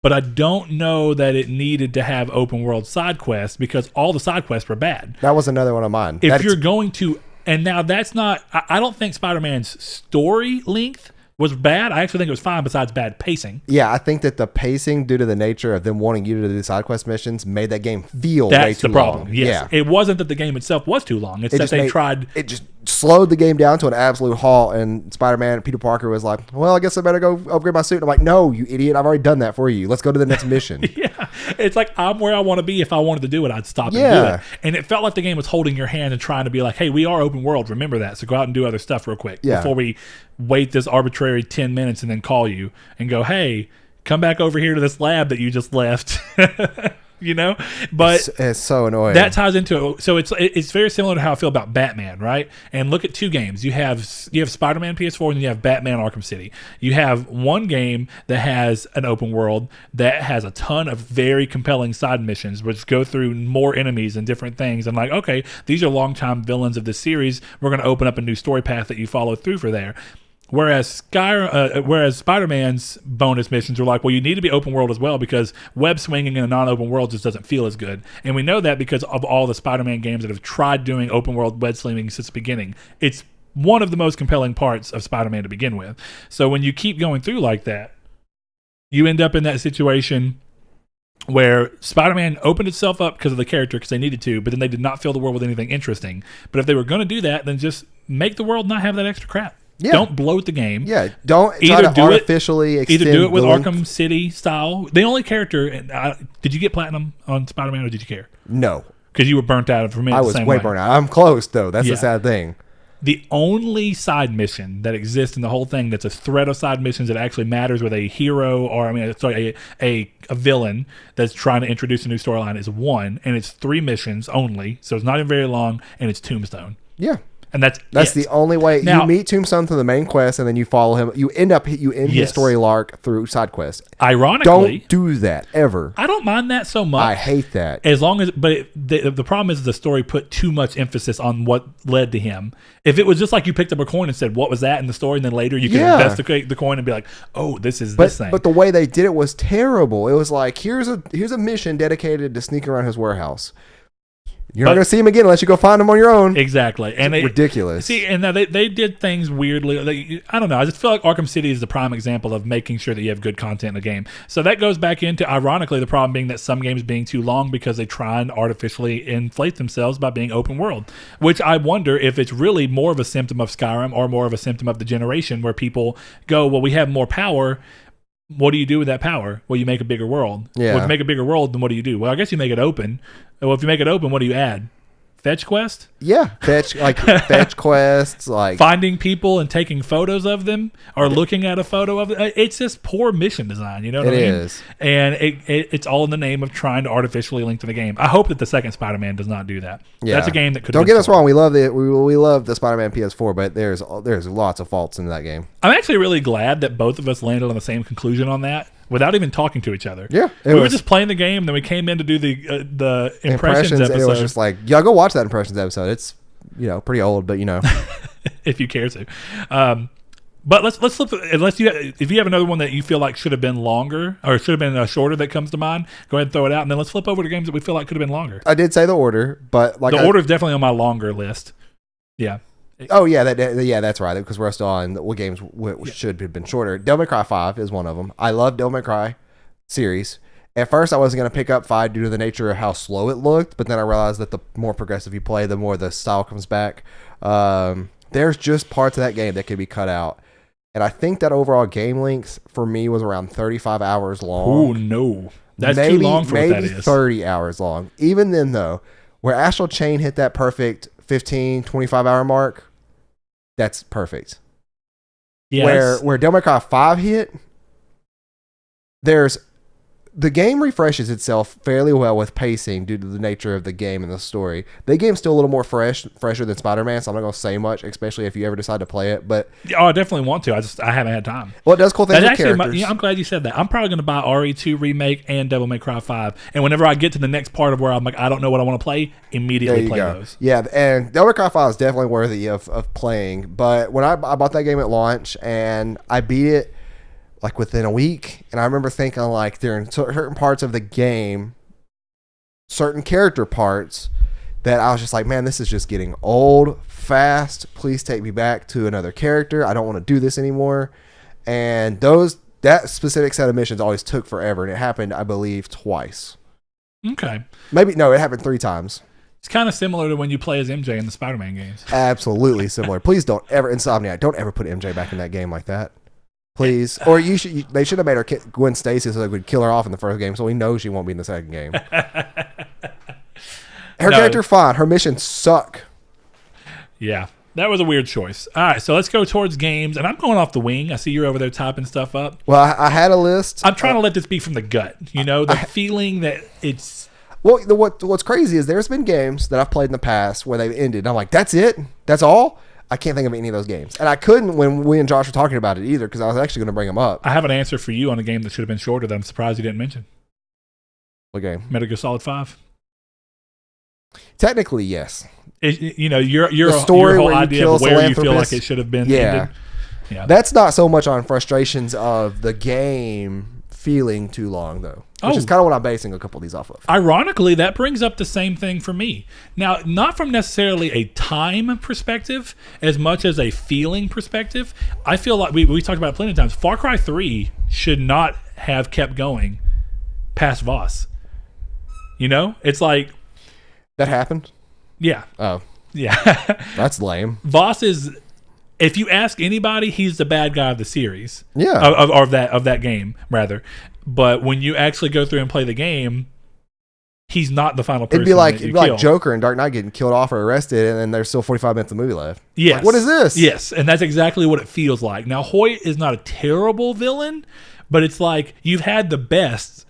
S1: But I don't know that it needed to have open world side quests because all the side quests were bad.
S2: That was another one of mine.
S1: If you're going to, and now that's not, I don't think Spider-Man's story length was bad. I actually think it was fine besides bad pacing.
S2: Yeah, I think that the pacing, due to the nature of them wanting you to do side quest missions, made that game feel way too long.
S1: That's the problem. Yes. Yeah. It wasn't that the game itself was too long. It's that they tried.
S2: It just slowed the game down to an absolute halt, and Spider-Man, Peter Parker was like, well, I guess I better go upgrade my suit. And I'm like, no, you idiot. I've already done that for you. Let's go to the next mission.
S1: Yeah. It's like, I'm where I want to be. If I wanted to do it, I'd stop and do it. And it felt like the game was holding your hand and trying to be like, hey, we are open world. Remember that. So go out and do other stuff real quick before we wait this arbitrary 10 minutes and then call you and go, hey, come back over here to this lab that you just left. But
S2: it's so annoying.
S1: That ties into it. So it's very similar to how I feel about Batman, right? And look at two games. You have Spider-Man PS4 and then you have Batman Arkham City. You have one game that has an open world that has a ton of very compelling side missions, which go through more enemies and different things. And like, okay, these are longtime villains of this series. We're going to open up a new story path that you follow through for there. Whereas Spider-Man's bonus missions are like, well, you need to be open world as well because web swinging in a non-open world just doesn't feel as good. And we know that because of all the Spider-Man games that have tried doing open world web swinging since the beginning. It's one of the most compelling parts of Spider-Man to begin with. So when you keep going through like that, you end up in that situation where Spider-Man opened itself up because of the character because they needed to, but then they did not fill the world with anything interesting. But if they were going to do that, then just make the world not have that extra crap. Yeah. Don't bloat the game.
S2: Yeah, don't try to artificially extend.
S1: Either do it with Arkham City style. The only character, did you get platinum on Spider-Man or did you care?
S2: No,
S1: because you were burnt out for me.
S2: I was way burnt out. I'm close though. That's the sad thing.
S1: The only side mission that exists in the whole thing that's a thread of side missions that actually matters with a hero or a villain that's trying to introduce a new storyline is one, and it's 3 missions only, so it's not even very long, and it's Tombstone.
S2: Yeah.
S1: And that's
S2: the only way. Now, you meet Tombstone through the main quest, and then you follow him. You end his story arc through side quest.
S1: Ironically,
S2: don't do that ever.
S1: I don't mind that so much.
S2: I hate that.
S1: As long as, but the problem is the story put too much emphasis on what led to him. If it was just like you picked up a coin and said, "What was that?" in the story, and then later you can investigate the coin and be like, "Oh, this is this thing."
S2: But the way they did it was terrible. It was like here's a mission dedicated to sneaking around his warehouse. You're not going to see them again unless you go find them on your own.
S1: Exactly. And
S2: Ridiculous.
S1: See, and now they did things weirdly. I don't know. I just feel like Arkham City is the prime example of making sure that you have good content in the game. So that goes back into, ironically, the problem being that some games being too long because they try and artificially inflate themselves by being open world, which I wonder if it's really more of a symptom of Skyrim or more of a symptom of the generation where people go, well, we have more power. What do you do with that power? Well, you make a bigger world.
S2: Yeah.
S1: Well, if you make a bigger world, then what do you do? Well, I guess you make it open. Well, if you make it open, what do you add? Fetch quest?
S2: Yeah, fetch quests, like
S1: finding people and taking photos of them or looking at a photo of it. It's just poor mission design, you know what I mean?
S2: It is.
S1: And it's all in the name of trying to artificially link to the game. I hope that the second Spider-Man does not do that.
S2: Yeah.
S1: That's a game that could.
S2: Don't get us wrong. We love the Spider-Man PS4, but there's lots of faults in that game.
S1: I'm actually really glad that both of us landed on the same conclusion on that without even talking to each other.
S2: Yeah,
S1: we were just playing the game, then we came in to do the impressions episode.
S2: And it was just like, yeah, go watch that impressions episode. It's pretty old, but
S1: if you care to. But let's flip. If you have another one that you feel like should have been longer or should have been shorter that comes to mind, go ahead and throw it out, and then let's flip over to games that we feel like could have been longer.
S2: I did say the order, but
S1: the order is definitely on my longer list. Yeah.
S2: Oh yeah, that's right. Because we're still on what games should have been shorter. Devil May Cry 5 is one of them. I love Devil May Cry series. At first, I wasn't going to pick up 5 due to the nature of how slow it looked, but then I realized that the more progressive you play, the more the style comes back. There's just parts of that game that could be cut out, and I think that overall game length for me was around 35 hours long.
S1: Oh no, that's too long for what that is.
S2: 30 hours long. Even then, though, where Astral Chain hit that perfect 15, 25 hour mark. That's perfect.
S1: Yeah,
S2: where Devil May Cry 5 hit, the game refreshes itself fairly well with pacing due to the nature of the game and the story. The game's still a little more fresher than Spider-Man, so I'm not going to say much, especially if you ever decide to play it. But
S1: I definitely want to. I haven't had time.
S2: Well, it does cool things with characters.
S1: I'm glad you said that. I'm probably going to buy RE2 Remake and Devil May Cry 5. And whenever I get to the next part of where I'm like, I don't know what I want to play, immediately play those.
S2: Yeah, and Devil May Cry 5 is definitely worthy of playing. But when I bought that game at launch and I beat it, like within a week, and I remember thinking like there are certain parts of the game, certain character parts that I was just like, man, this is just getting old fast. Please take me back to another character. I don't want to do this anymore. And that specific set of missions always took forever, and it happened, I believe, twice.
S1: Okay.
S2: Maybe no, it happened 3 times.
S1: It's kind of similar to when you play as MJ in the Spider-Man games.
S2: Absolutely similar. Please don't ever, Insomniac, don't ever put MJ back in that game like that. Please. Or they should have made her Gwen Stacy so they would kill her off in the first game so we know she won't be in the second game. Her character, fine. Her missions suck.
S1: Yeah. That was a weird choice. All right, so let's go towards games. And I'm going off the wing. I see you're over there typing stuff up.
S2: Well, I had a list.
S1: I'm trying to let this be from the gut. The feeling that it's...
S2: Well, what's crazy is there's been games that I've played in the past where they've ended. And I'm like, that's it? That's all? I can't think of any of those games. And I couldn't when we and Josh were talking about it either because I was actually going to bring them up.
S1: I have an answer for you on a game that should have been shorter that I'm surprised you didn't mention.
S2: What game?
S1: Metal Gear Solid 5.
S2: Technically, yes.
S1: Your whole idea of where you feel like it should have been ended. Yeah.
S2: That's not so much on frustrations of the game feeling too long, though. Which is kind of what I'm basing a couple of these off of.
S1: Ironically, that brings up the same thing for me. Now, not from necessarily a time perspective as much as a feeling perspective. I feel like we talked about it plenty of times. Far Cry 3 should not have kept going past Voss. It's like...
S2: That happened?
S1: Yeah.
S2: Oh.
S1: Yeah.
S2: That's lame.
S1: Voss is... If you ask anybody, he's the bad guy of the series.
S2: Yeah.
S1: Of that game, rather. But when you actually go through and play the game, he's not the final person.
S2: It'd be like Joker in Dark Knight getting killed off or arrested, and then there's still 45 minutes of movie left.
S1: Yes.
S2: Like, what is this?
S1: Yes, and that's exactly what it feels like. Now, Hoyt is not a terrible villain, but it's like you've had the best.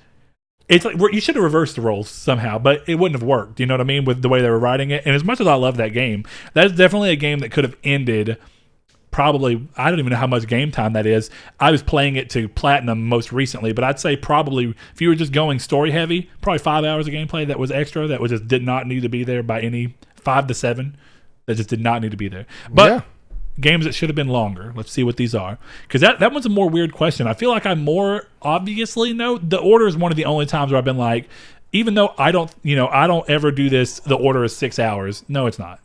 S1: It's like you should have reversed the roles somehow, but it wouldn't have worked. You know what I mean? With the way they were writing it. And as much as I love that game, that's definitely a game that could have ended. Probably, I don't even know how much game time that is. I was playing it to platinum most recently, but I'd say probably if you were just going story heavy, probably 5 hours of gameplay that was extra, that was just did not need to be there by any 5 to 7, that just did not need to be there. But games that should have been longer. Let's see what these are, because that one's a more weird question. I feel like I more obviously know. The order is one of the only times where I've been like, even though I don't ever do this, the order is 6 hours. No, it's not.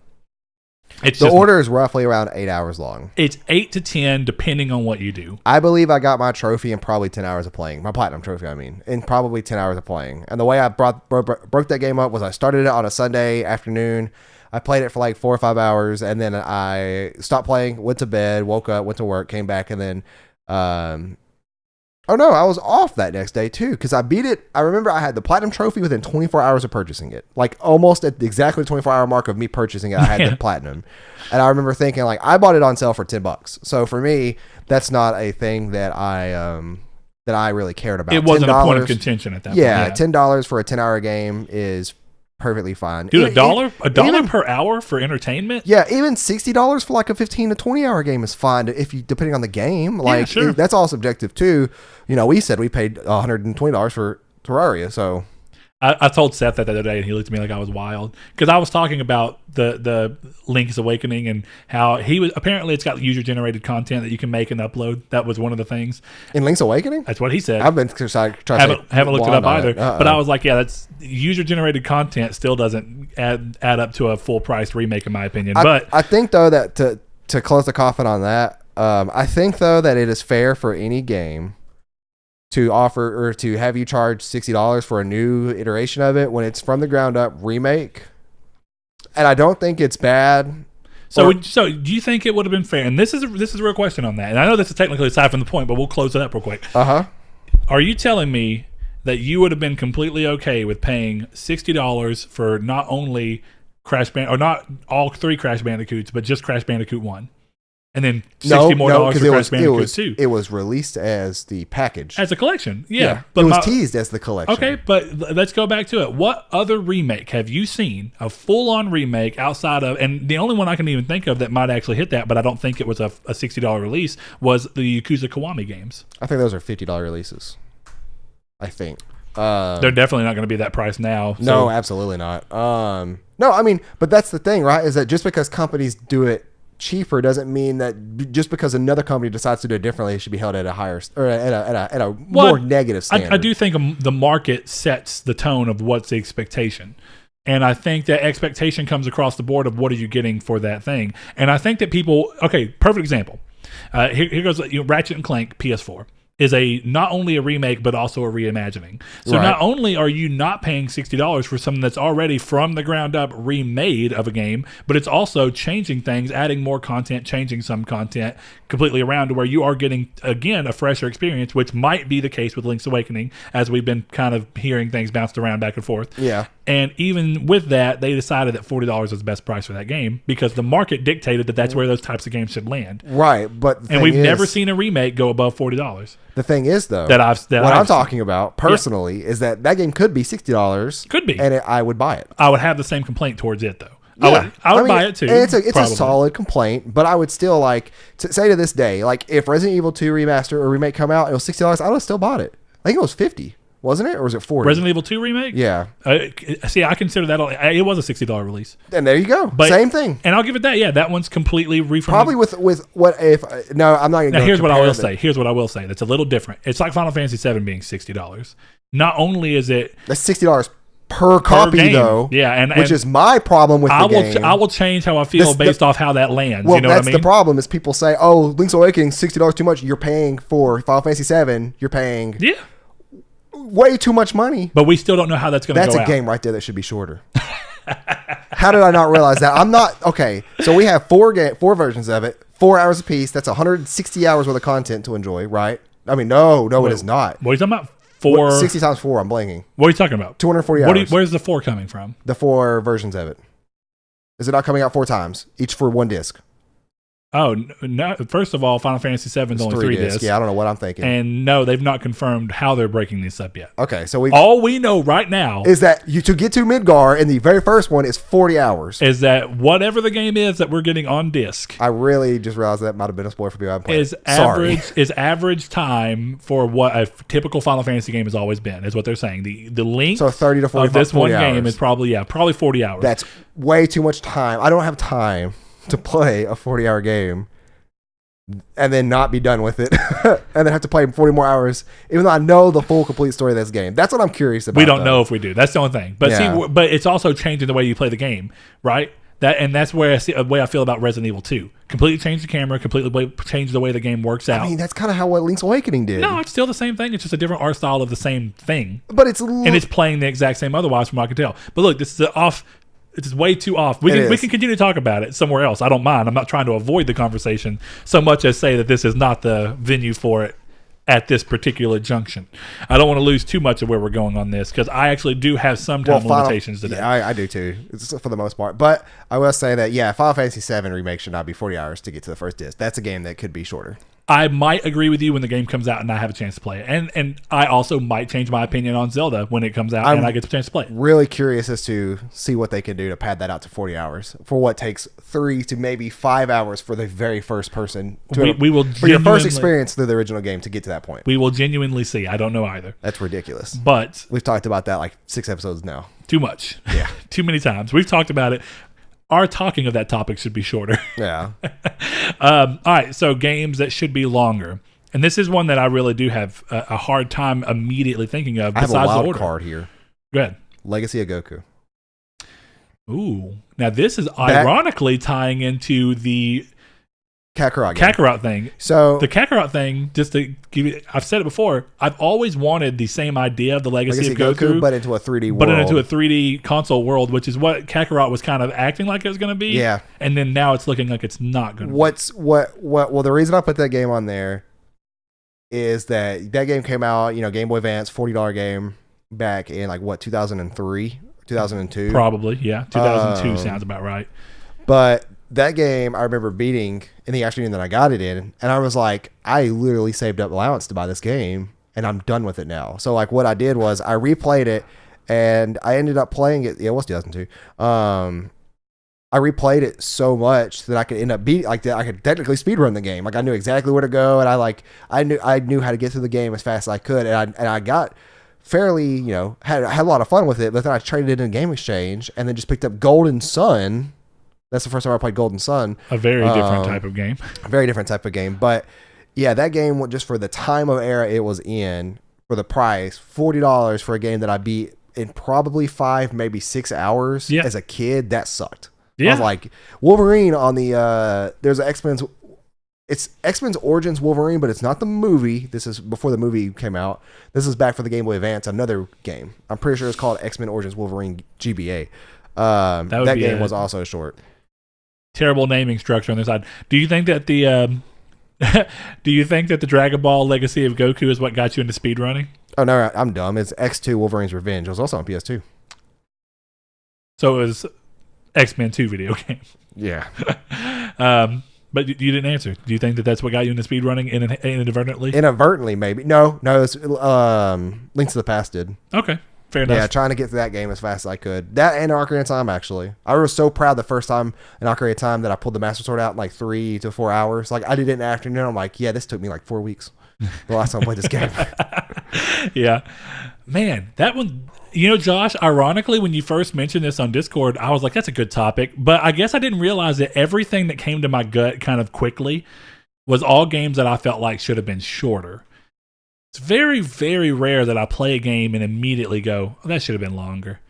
S1: It's
S2: the order is roughly around 8 hours long.
S1: It's 8 to 10, depending on what you do.
S2: I believe I got my trophy in probably 10 hours of playing. My platinum trophy, I mean, in probably 10 hours of playing. And the way I broke that game up was I started it on a Sunday afternoon. I played it for like 4 or 5 hours, and then I stopped playing, went to bed, woke up, went to work, came back, and then oh no, I was off that next day too, because I beat it. I remember I had the platinum trophy within 24 hours of purchasing it. Like almost at exactly the 24-hour mark of me purchasing it, I had the platinum. And I remember thinking, like, I bought it on sale for $10. So for me, that's not a thing that I really cared about.
S1: It wasn't a point of contention at that point.
S2: Yeah, $10 for a 10-hour game is perfectly fine.
S1: Dude, $1 per hour for entertainment?
S2: Yeah, even $60 for like a 15 to 20-hour game is fine if you, depending on the game. Like,
S1: yeah, sure.
S2: That's all subjective too. You know, we said we paid $120 for Terraria, so
S1: I told Seth that the other day, and he looked at me like I was wild, because I was talking about the Link's Awakening and how apparently it's got user generated content that you can make and upload. That was one of the things
S2: in Link's Awakening.
S1: That's what he said.
S2: I've been haven't
S1: looked it up either. But I was like, yeah, that's user generated content still doesn't add up to a full price remake in my opinion. But
S2: I think though that to close the coffin on that, I think though that it is fair for any game to offer or to have you charge $60 for a new iteration of it when it's from the ground up remake. And I don't think it's bad.
S1: So do you think it would have been fair? And this is a real question on that. And I know this is technically aside from the point, but we'll close it up real quick. Are you telling me that you would have been completely okay with paying $60 for not only or not all 3 Crash Bandicoots, but just Crash Bandicoot 1? And then $60 more for Crash Bandicoot 2.
S2: It was released as the package.
S1: As a collection, yeah. But
S2: it was teased as the collection.
S1: Okay, but let's go back to it. What other remake have you seen, a full-on remake outside of, and the only one I can even think of that might actually hit that, but I don't think it was a $60 release, was the Yakuza Kiwami games.
S2: I think those are $50 releases. I think.
S1: They're definitely not going to be that price now. So.
S2: No, absolutely not. No, I mean, but that's the thing, right? Is that just because companies do it cheaper doesn't mean that just because another company decides to do it differently, it should be held at a higher or at a more negative standard.
S1: I do think the market sets the tone of what's the expectation. And I think that expectation comes across the board of what are you getting for that thing. And I think that people, okay, perfect example. Here goes Ratchet and Clank PS4. Is not only a remake but also a reimagining. So not only are you not paying $60 for something that's already from the ground up remade of a game, but it's also changing things, adding more content, changing some content completely around to where you are getting again a fresher experience, which might be the case with Link's Awakening, as we've been kind of hearing things bounced around back and forth.
S2: Yeah.
S1: And even with that, they decided that $40 was the best price for that game because the market dictated that that's where those types of games should land.
S2: Right, but
S1: we've never seen a remake go above $40.
S2: The thing is, though,
S1: what I'm
S2: talking about personally is that game could be $60.
S1: Could be,
S2: and I would buy it.
S1: I would have the same complaint towards it, though.
S2: Yeah.
S1: I would buy it too.
S2: And it's a solid complaint, but I would still like to say to this day, like if Resident Evil 2 remaster or remake come out, it was $60. I would have still bought it. I think it was $50. Wasn't it? Or was it $40?
S1: Resident Evil 2 remake?
S2: Yeah.
S1: See, I consider that it was a $60 release.
S2: And there you go. Same thing.
S1: And I'll give it that. Yeah, that one's completely refunded.
S2: Probably with what if no, I'm not going to.
S1: Now here's what I will say. Here's what I will say. That's a little different. It's like Final Fantasy VII being $60. Not only is it
S2: that's $60 per copy
S1: game,
S2: though.
S1: Yeah,
S2: which is my problem with the game.
S1: I will change how I feel based off how that lands.
S2: Well,
S1: you know what I mean?
S2: That's the problem. Is people say, "Oh, Link's Awakening $60 too much." You're paying for Final Fantasy VII. You're paying way too much money.
S1: But we still don't know how that's going to go out.
S2: That's a game right there that should be shorter. How did I not realize that? I'm not okay. So we have four versions of it, 4 hours a piece. That's 160 hours worth of content to enjoy, right? I mean, no, it is not.
S1: What are you talking about?
S2: 60 times 4. I'm blanking.
S1: What are you talking about?
S2: 240 hours.
S1: Where's the 4 coming from?
S2: The 4 versions of it. Is it not coming out 4 times, each for 1 disc?
S1: Oh, no. First of all, Final Fantasy VII is only 3 discs.
S2: Yeah, I don't know what I'm thinking.
S1: And no, they've not confirmed how they're breaking this up yet.
S2: Okay, so
S1: all we know right now
S2: is that to get to Midgar in the very first one is 40 hours.
S1: Is that whatever the game is that we're getting on disc.
S2: I really just realized that might have been a spoiler for people I haven't played.
S1: Is average time for what a typical Final Fantasy game has always been, is what they're saying. The length
S2: 30 to 45
S1: of this one
S2: hours.
S1: game is probably 40 hours.
S2: That's way too much time. I don't have time to play a 40-hour game. and then not be done with it, and then have to play 40 more hours, even though I know the full complete story of this game. That's what I'm curious about.
S1: We don't know if we do. That's the only thing. But see, but it's also changing the way you play the game, right? That's where I feel about Resident Evil 2. Completely changed the camera, completely changed the way the game works out.
S2: I mean, that's kind of how what Link's Awakening did.
S1: No, it's still the same thing. It's just a different art style of the same thing.
S2: But
S1: and it's playing the exact same otherwise from what I can tell. But look, this is off. It's way too off. We can continue to talk about it somewhere else. I don't mind. I'm not trying to avoid the conversation so much as say that this is not the venue for it at this particular junction. I don't want to lose too much of where we're going on this because I actually do have some time limitations today.
S2: Yeah, I do too, for the most part. But I will say that, Final Fantasy VII Remake should not be 40 hours to get to the first disc. That's a game that could be shorter.
S1: I might agree with you when the game comes out and I have a chance to play it. And I also might change my opinion on Zelda when it comes out and I get the chance to play it.
S2: Really curious as to see what they can do to pad that out to 40 hours for what takes 3 to maybe 5 hours for the very first person.
S1: We will
S2: for your first experience through the original game to get to that point.
S1: We will genuinely see. I don't know either.
S2: That's ridiculous.
S1: But
S2: we've talked about that like 6 episodes now.
S1: Too much.
S2: Yeah.
S1: Too many times. We've talked about it. Our talking of that topic should be shorter.
S2: Yeah.
S1: All right. So games that should be longer. And this is one that I really do have a hard time immediately thinking of.
S2: I have a wild card here.
S1: Go ahead.
S2: Legacy of Goku.
S1: Ooh. Now this is ironically tying into the Kakarot thing.
S2: So
S1: the Kakarot thing, just to give you, I've said it before, I've always wanted the same idea of the Legacy of Goku,
S2: but into a 3D world.
S1: But into a 3D console world, which is what Kakarot was kind of acting like it was going to be.
S2: Yeah.
S1: And then now it's looking like it's not going to
S2: be. Well, the reason I put that game on there is that game came out, Game Boy Advance, $40 game back in 2003, 2002?
S1: Probably, yeah. 2002 sounds about right.
S2: But that game I remember beating in the afternoon that I got it in, and I was like, I literally saved up allowance to buy this game, and I'm done with it now. So what I did was I replayed it, and I ended up playing it. Yeah, it was 2002. I replayed it so much that I could end up beating, I could technically speedrun the game. I knew exactly where to go, and I knew how to get through the game as fast as I could, and I got fairly, had a lot of fun with it. But then I traded it in a game exchange, and then just picked up Golden Sun. That's the first time I played Golden Sun.
S1: A very different type of game.
S2: A very different type of game. But yeah, that game, just for the time of era it was in, for the price, $40 for a game that I beat in probably 5, maybe 6 hours as a kid, that sucked. Yeah. I was like, Wolverine on the, there's an it's X-Men's Origins Wolverine, but it's not the movie. This is before the movie came out. This is back for the Game Boy Advance, another game. I'm pretty sure it's called X-Men Origins Wolverine GBA. That game was also short.
S1: Terrible naming structure on this side. Do you think that the Dragon Ball Legacy of Goku is what got you into speedrunning?
S2: Oh no, I'm dumb. It's X2 Wolverine's Revenge. It was also on PS2.
S1: So it was X-Men 2 video game.
S2: Yeah.
S1: But you didn't answer. Do you think that that's what got you into speedrunning inadvertently?
S2: Inadvertently, maybe. No, it's Link to the Past did.
S1: Okay. Fair enough.
S2: Yeah, trying to get through that game as fast as I could. That and Ocarina of Time, actually. I was so proud the first time in Ocarina of Time that I pulled the Master Sword out in 3 to 4 hours. I did it in the afternoon. I'm like, yeah, this took me 4 weeks. The last time I played this game.
S1: Yeah. Man, that one, Josh, ironically, when you first mentioned this on Discord, I was like, that's a good topic. But I guess I didn't realize that everything that came to my gut kind of quickly was all games that I felt like should have been shorter. It's very, very rare that I play a game and immediately go, oh, that should have been longer.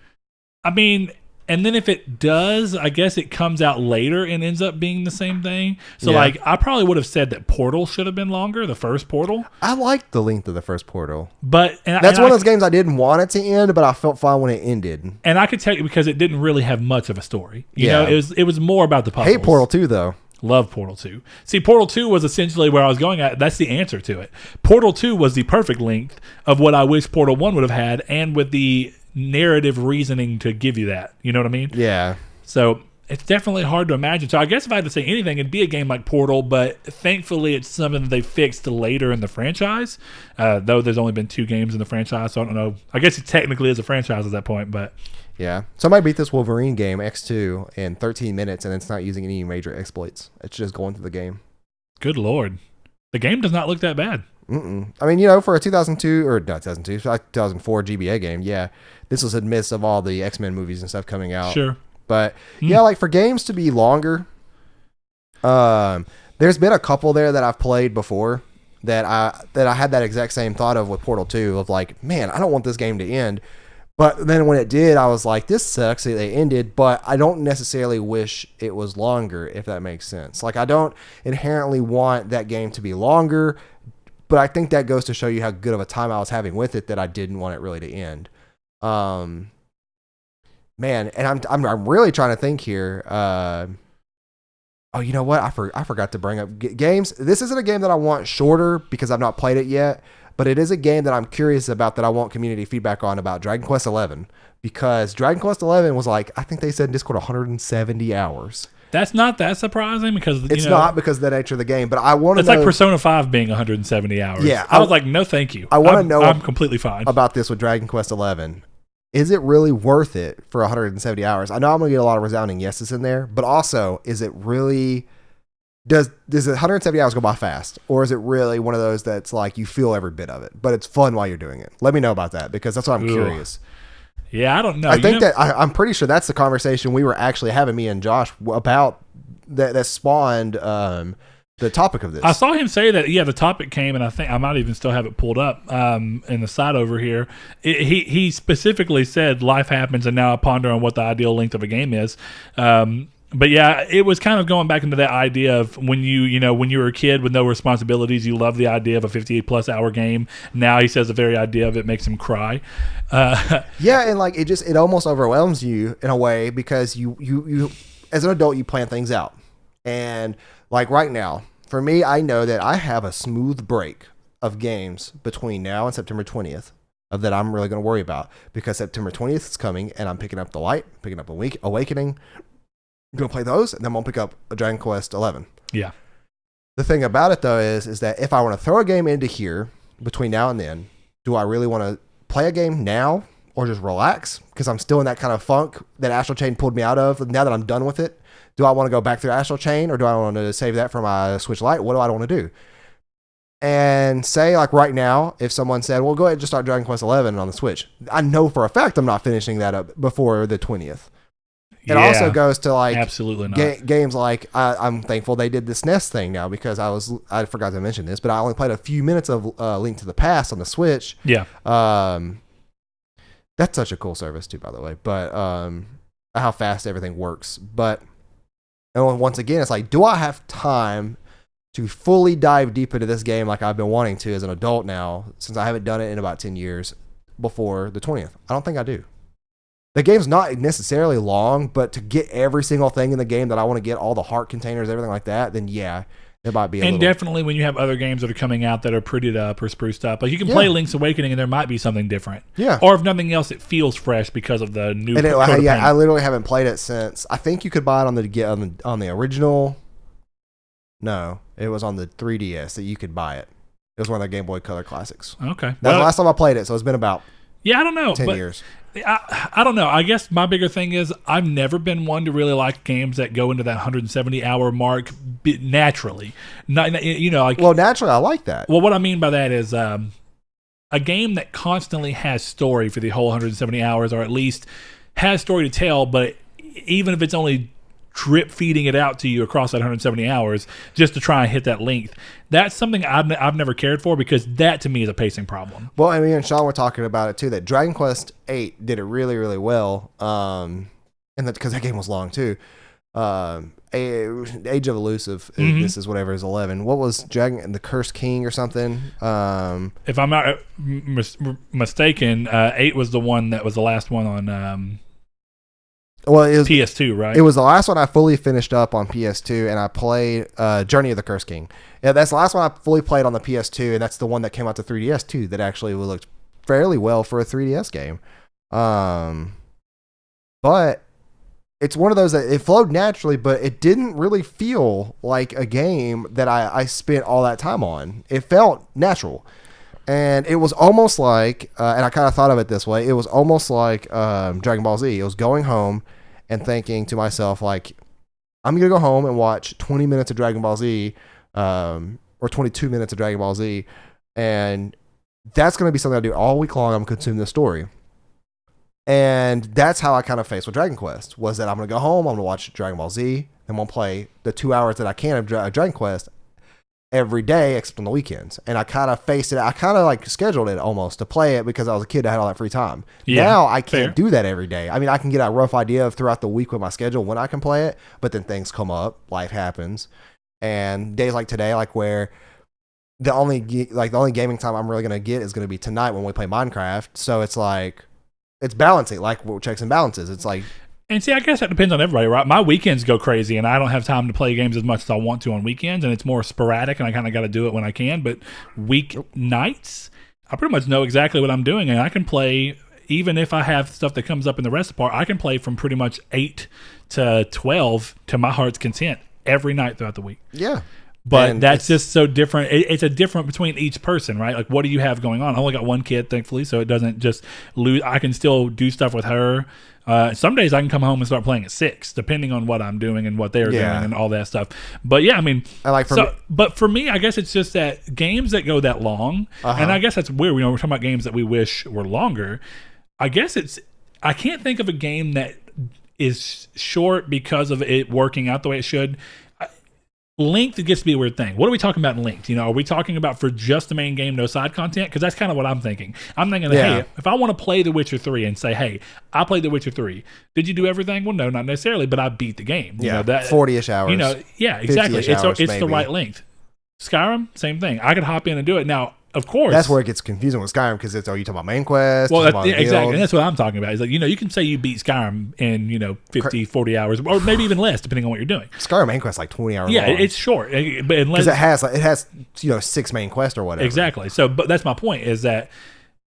S1: I mean, and then if it does, I guess it comes out later and ends up being the same thing. So, I probably would have said that Portal should have been longer, the first Portal.
S2: I liked the length of the first Portal.
S1: But
S2: that's one of those games I didn't want it to end, but I felt fine when it ended.
S1: And I could tell you because it didn't really have much of a story. You know, it was more about the puzzles.
S2: Hate Portal 2, though.
S1: Love Portal 2. See, Portal 2 was essentially where I was going at. That's the answer to it. Portal 2 was the perfect length of what I wish Portal 1 would have had, and with the narrative reasoning to give you that. You know what I mean?
S2: Yeah.
S1: So it's definitely hard to imagine. So I guess if I had to say anything, it'd be a game like Portal, but thankfully it's something that they fixed later in the franchise, though there's only been 2 games in the franchise, so I don't know. I guess it technically is a franchise at that point, but...
S2: Yeah. Somebody beat this Wolverine game, X2, in 13 minutes, and it's not using any major exploits. It's just going through the game.
S1: Good Lord. The game does not look that bad.
S2: Mm-mm. I mean, for a 2004 GBA game, this was in the midst of all the X-Men movies and stuff coming out.
S1: Sure.
S2: But, for games to be longer, There's been a couple there that I've played before that I had that exact same thought of with Portal 2 of like, man, I don't want this game to end. But then when it did, I was like, this sucks that they ended, but I don't necessarily wish it was longer, if that makes sense. Like, I don't inherently want that game to be longer, but I think that goes to show you how good of a time I was having with it that I didn't want it really to end. Man, and I'm really trying to think here. Oh, you know what? I forgot to bring up games. This isn't a game that I want shorter because I've not played it yet. But it is a game that I'm curious about that I want community feedback on about Dragon Quest XI. Because Dragon Quest XI was like, I think they said in Discord 170 hours.
S1: That's not that surprising because
S2: it's not because of the nature of the game. But I want to
S1: know. It's like Persona 5 being 170 hours.
S2: Yeah.
S1: I was like, no, thank you.
S2: I want to know.
S1: I'm completely fine
S2: about this with Dragon Quest XI. Is it really worth it for 170 hours? I know I'm going to get a lot of resounding yeses in there. But also, is it really... Does it 170 hours go by fast, or is it really one of those that's like you feel every bit of it, but it's fun while you're doing it? Let me know about that because that's what I'm curious.
S1: Yeah, I don't know.
S2: I think that I'm pretty sure that's the conversation we were actually having, me and Josh, about that spawned the topic of this.
S1: I saw him say that. Yeah, the topic came, and I think I might even still have it pulled up in the side over here. He specifically said life happens, and now I ponder on what the ideal length of a game is. But yeah, it was kind of going back into that idea of when when you were a kid with no responsibilities, you loved the idea of a 58+ hour game. Now he says the very idea of it makes him cry.
S2: Yeah, and like it almost overwhelms you in a way because you as an adult you plan things out. And like right now, for me, I know that I have a smooth break of games between now and September 20th that I'm really going to worry about because September 20th is coming and I'm picking up The Light, picking up Awakening. I'm going to play those, and then I'm going to pick up a Dragon Quest 11.
S1: Yeah.
S2: The thing about it, though, is that if I want to throw a game into here between now and then, do I really want to play a game now or just relax? Because I'm still in that kind of funk that Astral Chain pulled me out of. Now that I'm done with it, do I want to go back through Astral Chain, or do I want to save that for my Switch Lite? What do I want to do? And say, like right now, if someone said, well, go ahead and just start Dragon Quest 11 on the Switch. I know for a fact I'm not finishing that up before the 20th. It also goes to like
S1: absolutely not.
S2: Games like I'm thankful they did this NES thing now because I forgot to mention this, but I only played a few minutes of Link to the Past on the Switch.
S1: Yeah.
S2: That's such a cool service too, by the way. But how fast everything works. But and once again, it's like, do I have time to fully dive deep into this game like I've been wanting to as an adult now, since I haven't done it in about 10 years before the 20th? I don't think I do. The game's not necessarily long, but to get every single thing in the game that I want to get, all the heart containers, everything like that, then yeah, it might be a little...
S1: And definitely when you have other games that are coming out that are prettied up or spruced up, like you can play Link's Awakening and there might be something different. Yeah. Or if nothing else, it feels fresh because of the new coat of paint.
S2: I literally haven't played it since... I think you could buy it on the original... No, it was on the 3DS that you could buy it. It was one of the Game Boy Color classics.
S1: Okay.
S2: That's the last time I played it, so it's been about...
S1: Yeah, I don't know.
S2: 10 years.
S1: I don't know. I guess my bigger thing is I've never been one to really like games that go into that 170-hour mark naturally.
S2: Well, naturally, I like that.
S1: Well, what I mean by that is a game that constantly has story for the whole 170 hours, or at least has story to tell, but even if it's only drip feeding it out to you across that 170 hours just to try and hit that length. That's something I've never cared for because that to me is a pacing problem.
S2: Well, I mean, and Sean were talking about it too, that Dragon Quest 8 did it really, really well. And that because that game was long too. Age of Elusive, this is whatever is 11. What was Dragon and the Cursed King or something?
S1: If I'm not mistaken, 8 was the one that was the last one on
S2: well, it was
S1: PS2, right?
S2: It was the last one I fully finished up on PS2, and I played Journey of the Cursed King. Yeah, that's the last one I fully played on the PS2, and that's the one that came out to 3DS too. That actually looked fairly well for a 3DS game. But it's one of those that it flowed naturally, but it didn't really feel like a game that I spent all that time on. It felt natural. And it was almost like, and I kind of thought of it this way, it was almost like Dragon Ball Z. It was going home and thinking to myself, like, I'm going to go home and watch 20 minutes of Dragon Ball Z, or 22 minutes of Dragon Ball Z, and that's going to be something I do all week long. I'm going to consume this story. And that's how I kind of faced with Dragon Quest, was that I'm going to go home, I'm going to watch Dragon Ball Z, and won't play the 2 hours that I can of Dragon Quest every day except on the weekends. And I kind of faced it. I kind of like scheduled it almost to play it because I was a kid that had all that free time.
S1: Yeah,
S2: now I can't
S1: fair.
S2: do that every day. I mean, I can get a rough idea of throughout the week with my schedule when I can play it, but then things come up, life happens. And days like today, like where the only gaming time I'm really going to get is going to be tonight when we play Minecraft. So it's like, it's balancing, like checks and balances. It's like,
S1: And see, I guess that depends on everybody, right? My weekends go crazy, and I don't have time to play games as much as I want to on weekends, and it's more sporadic, and I kind of got to do it when I can. But nights, I pretty much know exactly what I'm doing, and I can play, even if I have stuff that comes up in the rest of the part, I can play from pretty much 8 to 12 to my heart's content every night throughout the week.
S2: yeah.
S1: But
S2: And
S1: that's just so different. It's a different between each person, right? Like, what do you have going on? I only got one kid, thankfully, so it doesn't just lose. I can still do stuff with her. Some days I can come home and start playing at 6, depending on what I'm doing and what they're doing and all that stuff. But yeah, I mean, but for me, I guess it's just that games that go that long, and I guess that's weird. We're talking about games that we wish were longer. I guess I can't think of a game that is short because of it working out the way it should. Linked gets to be a weird thing. What are we talking about in linked? Are we talking about for just the main game, no side content? Because that's kind of what I'm thinking. I'm thinking, hey, if I want to play The Witcher 3 and say, hey, I played The Witcher 3. Did you do everything? Well, no, not necessarily, but I beat the game.
S2: Yeah, 40-ish hours.
S1: Yeah, exactly. It's the right length. Skyrim, same thing. I could hop in and do it. Now, of course.
S2: That's where it gets confusing with Skyrim because it's, you talking about main quest?
S1: Well, exactly. And that's what I'm talking about. It's like, you can say you beat Skyrim in, 50, 40 hours, or maybe even less, depending on what you're doing.
S2: Skyrim main quest like 20 hours
S1: long.
S2: It's
S1: short. But unless
S2: it has 6 main quests or whatever.
S1: Exactly. So, but that's my point is that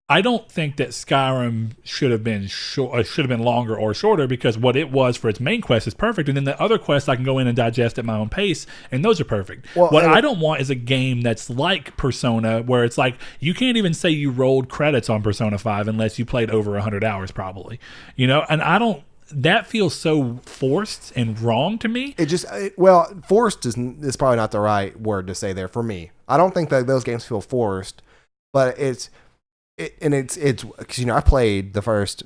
S1: I don't think that Skyrim should have been longer or shorter because what it was for its main quest is perfect, and then the other quests I can go in and digest at my own pace, and those are perfect. Well, what I don't want is a game that's like Persona, where it's like you can't even say you rolled credits on Persona 5 unless you played over 100 hours, probably. And I don't. That feels so forced and wrong to me.
S2: Forced is probably not the right word to say there for me. I don't think that those games feel forced, but it's because I played the first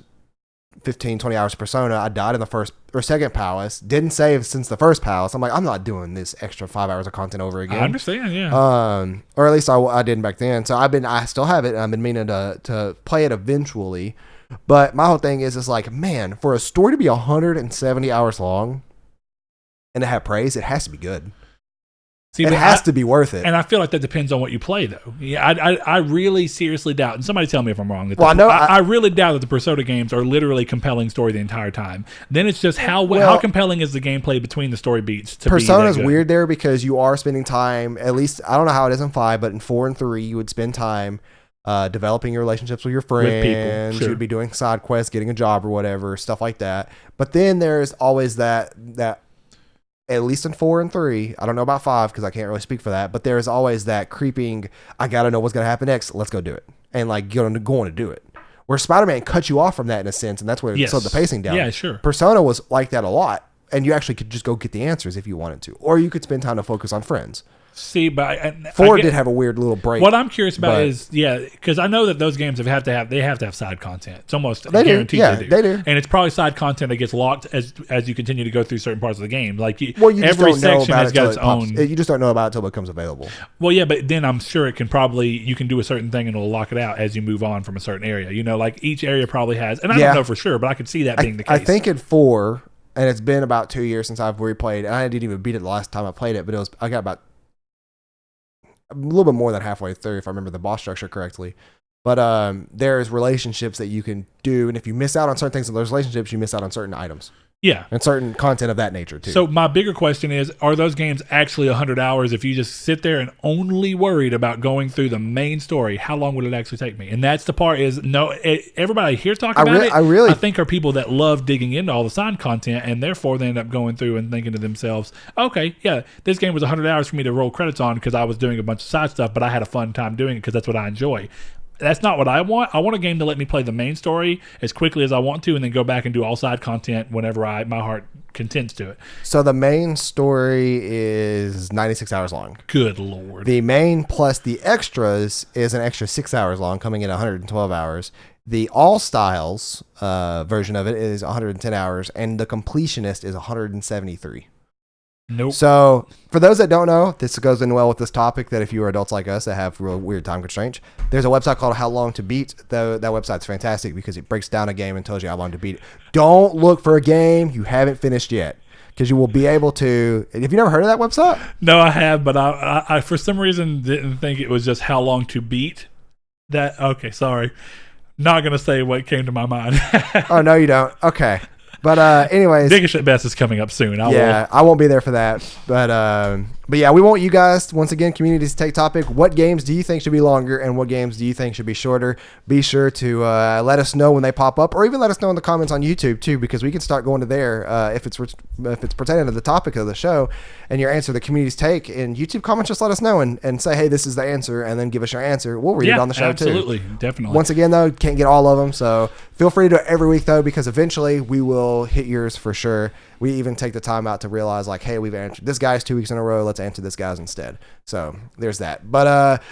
S2: 15, 20 hours of Persona. I died in the first or second palace. Didn't save since the first palace. I'm like, I'm not doing this extra 5 hours of content over again.
S1: I understand, yeah.
S2: Or at least I didn't back then. So I still have it. And I've been meaning to play it eventually. But my whole thing is, it's like, man, for a story to be 170 hours long and to have praise, it has to be good. See, it has to be worth it.
S1: And I feel like that depends on what you play, though. Yeah, I really seriously doubt, and somebody tell me if I'm wrong. I really doubt that the Persona games are literally compelling story the entire time. Then it's just how compelling is the gameplay between the story beats to
S2: Persona's be weird there because you are spending time, at least, I don't know how it is in 5, but in 4 and 3, you would spend time developing your relationships with your friends. With people, sure. You'd be doing side quests, getting a job or whatever, stuff like that. But then there's always that at least in 4 and 3, I don't know about 5 because I can't really speak for that, but there's always that creeping, I gotta know what's gonna happen next, let's go do it. And like going to do it. Where Spider-Man cut you off from that in a sense, and that's where it slowed the pacing down.
S1: Yeah, sure.
S2: Persona was like that a lot, and you actually could just go get the answers if you wanted to. Or you could spend time to focus on friends.
S1: See, but
S2: 4 did have a weird little break.
S1: What I'm curious about is, because I know that those games have to have side content. It's almost guaranteed
S2: they do.
S1: And it's probably side content that gets locked as you continue to go through certain parts of the game. Like
S2: you
S1: every section has got its own.
S2: You just don't know about it until it becomes available.
S1: Well, yeah, but then I'm sure you can do a certain thing and it'll lock it out as you move on from a certain area. Like each area probably has, and I don't know for sure, but I could see that being the case.
S2: I think in 4, and it's been about 2 years since I've replayed, and I didn't even beat it the last time I played it, but I got about a little bit more than halfway through, if I remember the boss structure correctly. But there's relationships that you can do, and if you miss out on certain things in those relationships, you miss out on certain items.
S1: Yeah.
S2: And certain content of that nature, too.
S1: So my bigger question is, are those games actually 100 hours if you just sit there and only worried about going through the main story? How long would it actually take me? And that's the part is, everybody here talking about it, I think are people that love digging into all the side content, and therefore they end up going through and thinking to themselves, okay, yeah, this game was 100 hours for me to roll credits on because I was doing a bunch of side stuff, but I had a fun time doing it because that's what I enjoy. That's not what I want. I want a game to let me play the main story as quickly as I want to and then go back and do all side content whenever my heart contends to it.
S2: So the main story is 96 hours long.
S1: Good Lord.
S2: The main plus the extras is an extra 6 hours long, coming in 112 hours. The All Styles version of it is 110 hours, and the Completionist is 173.
S1: Nope.
S2: So, for those that don't know, this goes in well with this topic that if you are adults like us that have real weird time constraints, there's a website called How Long to Beat. That website's fantastic because it breaks down a game and tells you how long to beat it. Don't look for a game you haven't finished yet, because you will be able to. Have you never heard of that website?
S1: No, I have, but I for some reason didn't think it was just how long to beat. That okay, sorry. Not gonna say what came to my mind.
S2: Oh no, you don't. Okay. But anyways,
S1: Dickish at Best is coming up soon.
S2: I won't be there for that. But yeah, we want you guys, once again, communities to take topic. What games do you think should be longer and what games do you think should be shorter? Be sure to let us know when they pop up, or even let us know in the comments on YouTube too, because we can start going to there if it's pertaining to the topic of the show and your answer the communities take. In YouTube comments, just let us know and say, hey, this is the answer, and then give us your answer. We'll read it on the show too.
S1: Absolutely, definitely.
S2: Once again, though, can't get all of them, so feel free to do it every week, though, because eventually we will hit yours for sure. We even take the time out to realize, like, hey, we've answered this guy's 2 weeks in a row. Let's answer this guy's instead. So there's that. But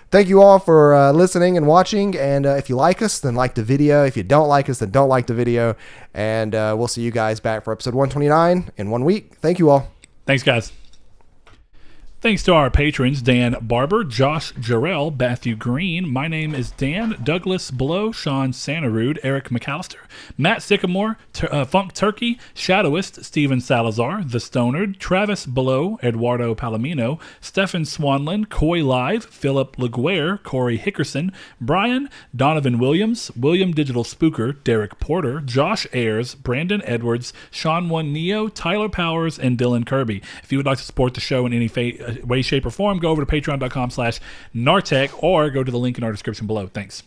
S2: thank you all for listening and watching. And if you like us, then like the video. If you don't like us, then don't like the video. And we'll see you guys back for episode 129 in 1 week. Thank you all.
S1: Thanks, guys. Thanks to our patrons, Dan Barber, Josh Jarrell, Matthew Green. My name is Dan, Douglas Blow, Sean Santarude, Eric McAllister, Matt Sycamore, Funk Turkey, Shadowist, Steven Salazar, The Stonard, Travis Blow, Eduardo Palomino, Stefan Swanlin, Coy Live, Philip LaGuerre, Corey Hickerson, Brian, Donovan Williams, William Digital Spooker, Derek Porter, Josh Ayers, Brandon Edwards, Sean One Neo, Tyler Powers, and Dylan Kirby. If you would like to support the show in any way, shape, or form, go over to patreon.com/Nartech or go to the link in our description below. Thanks.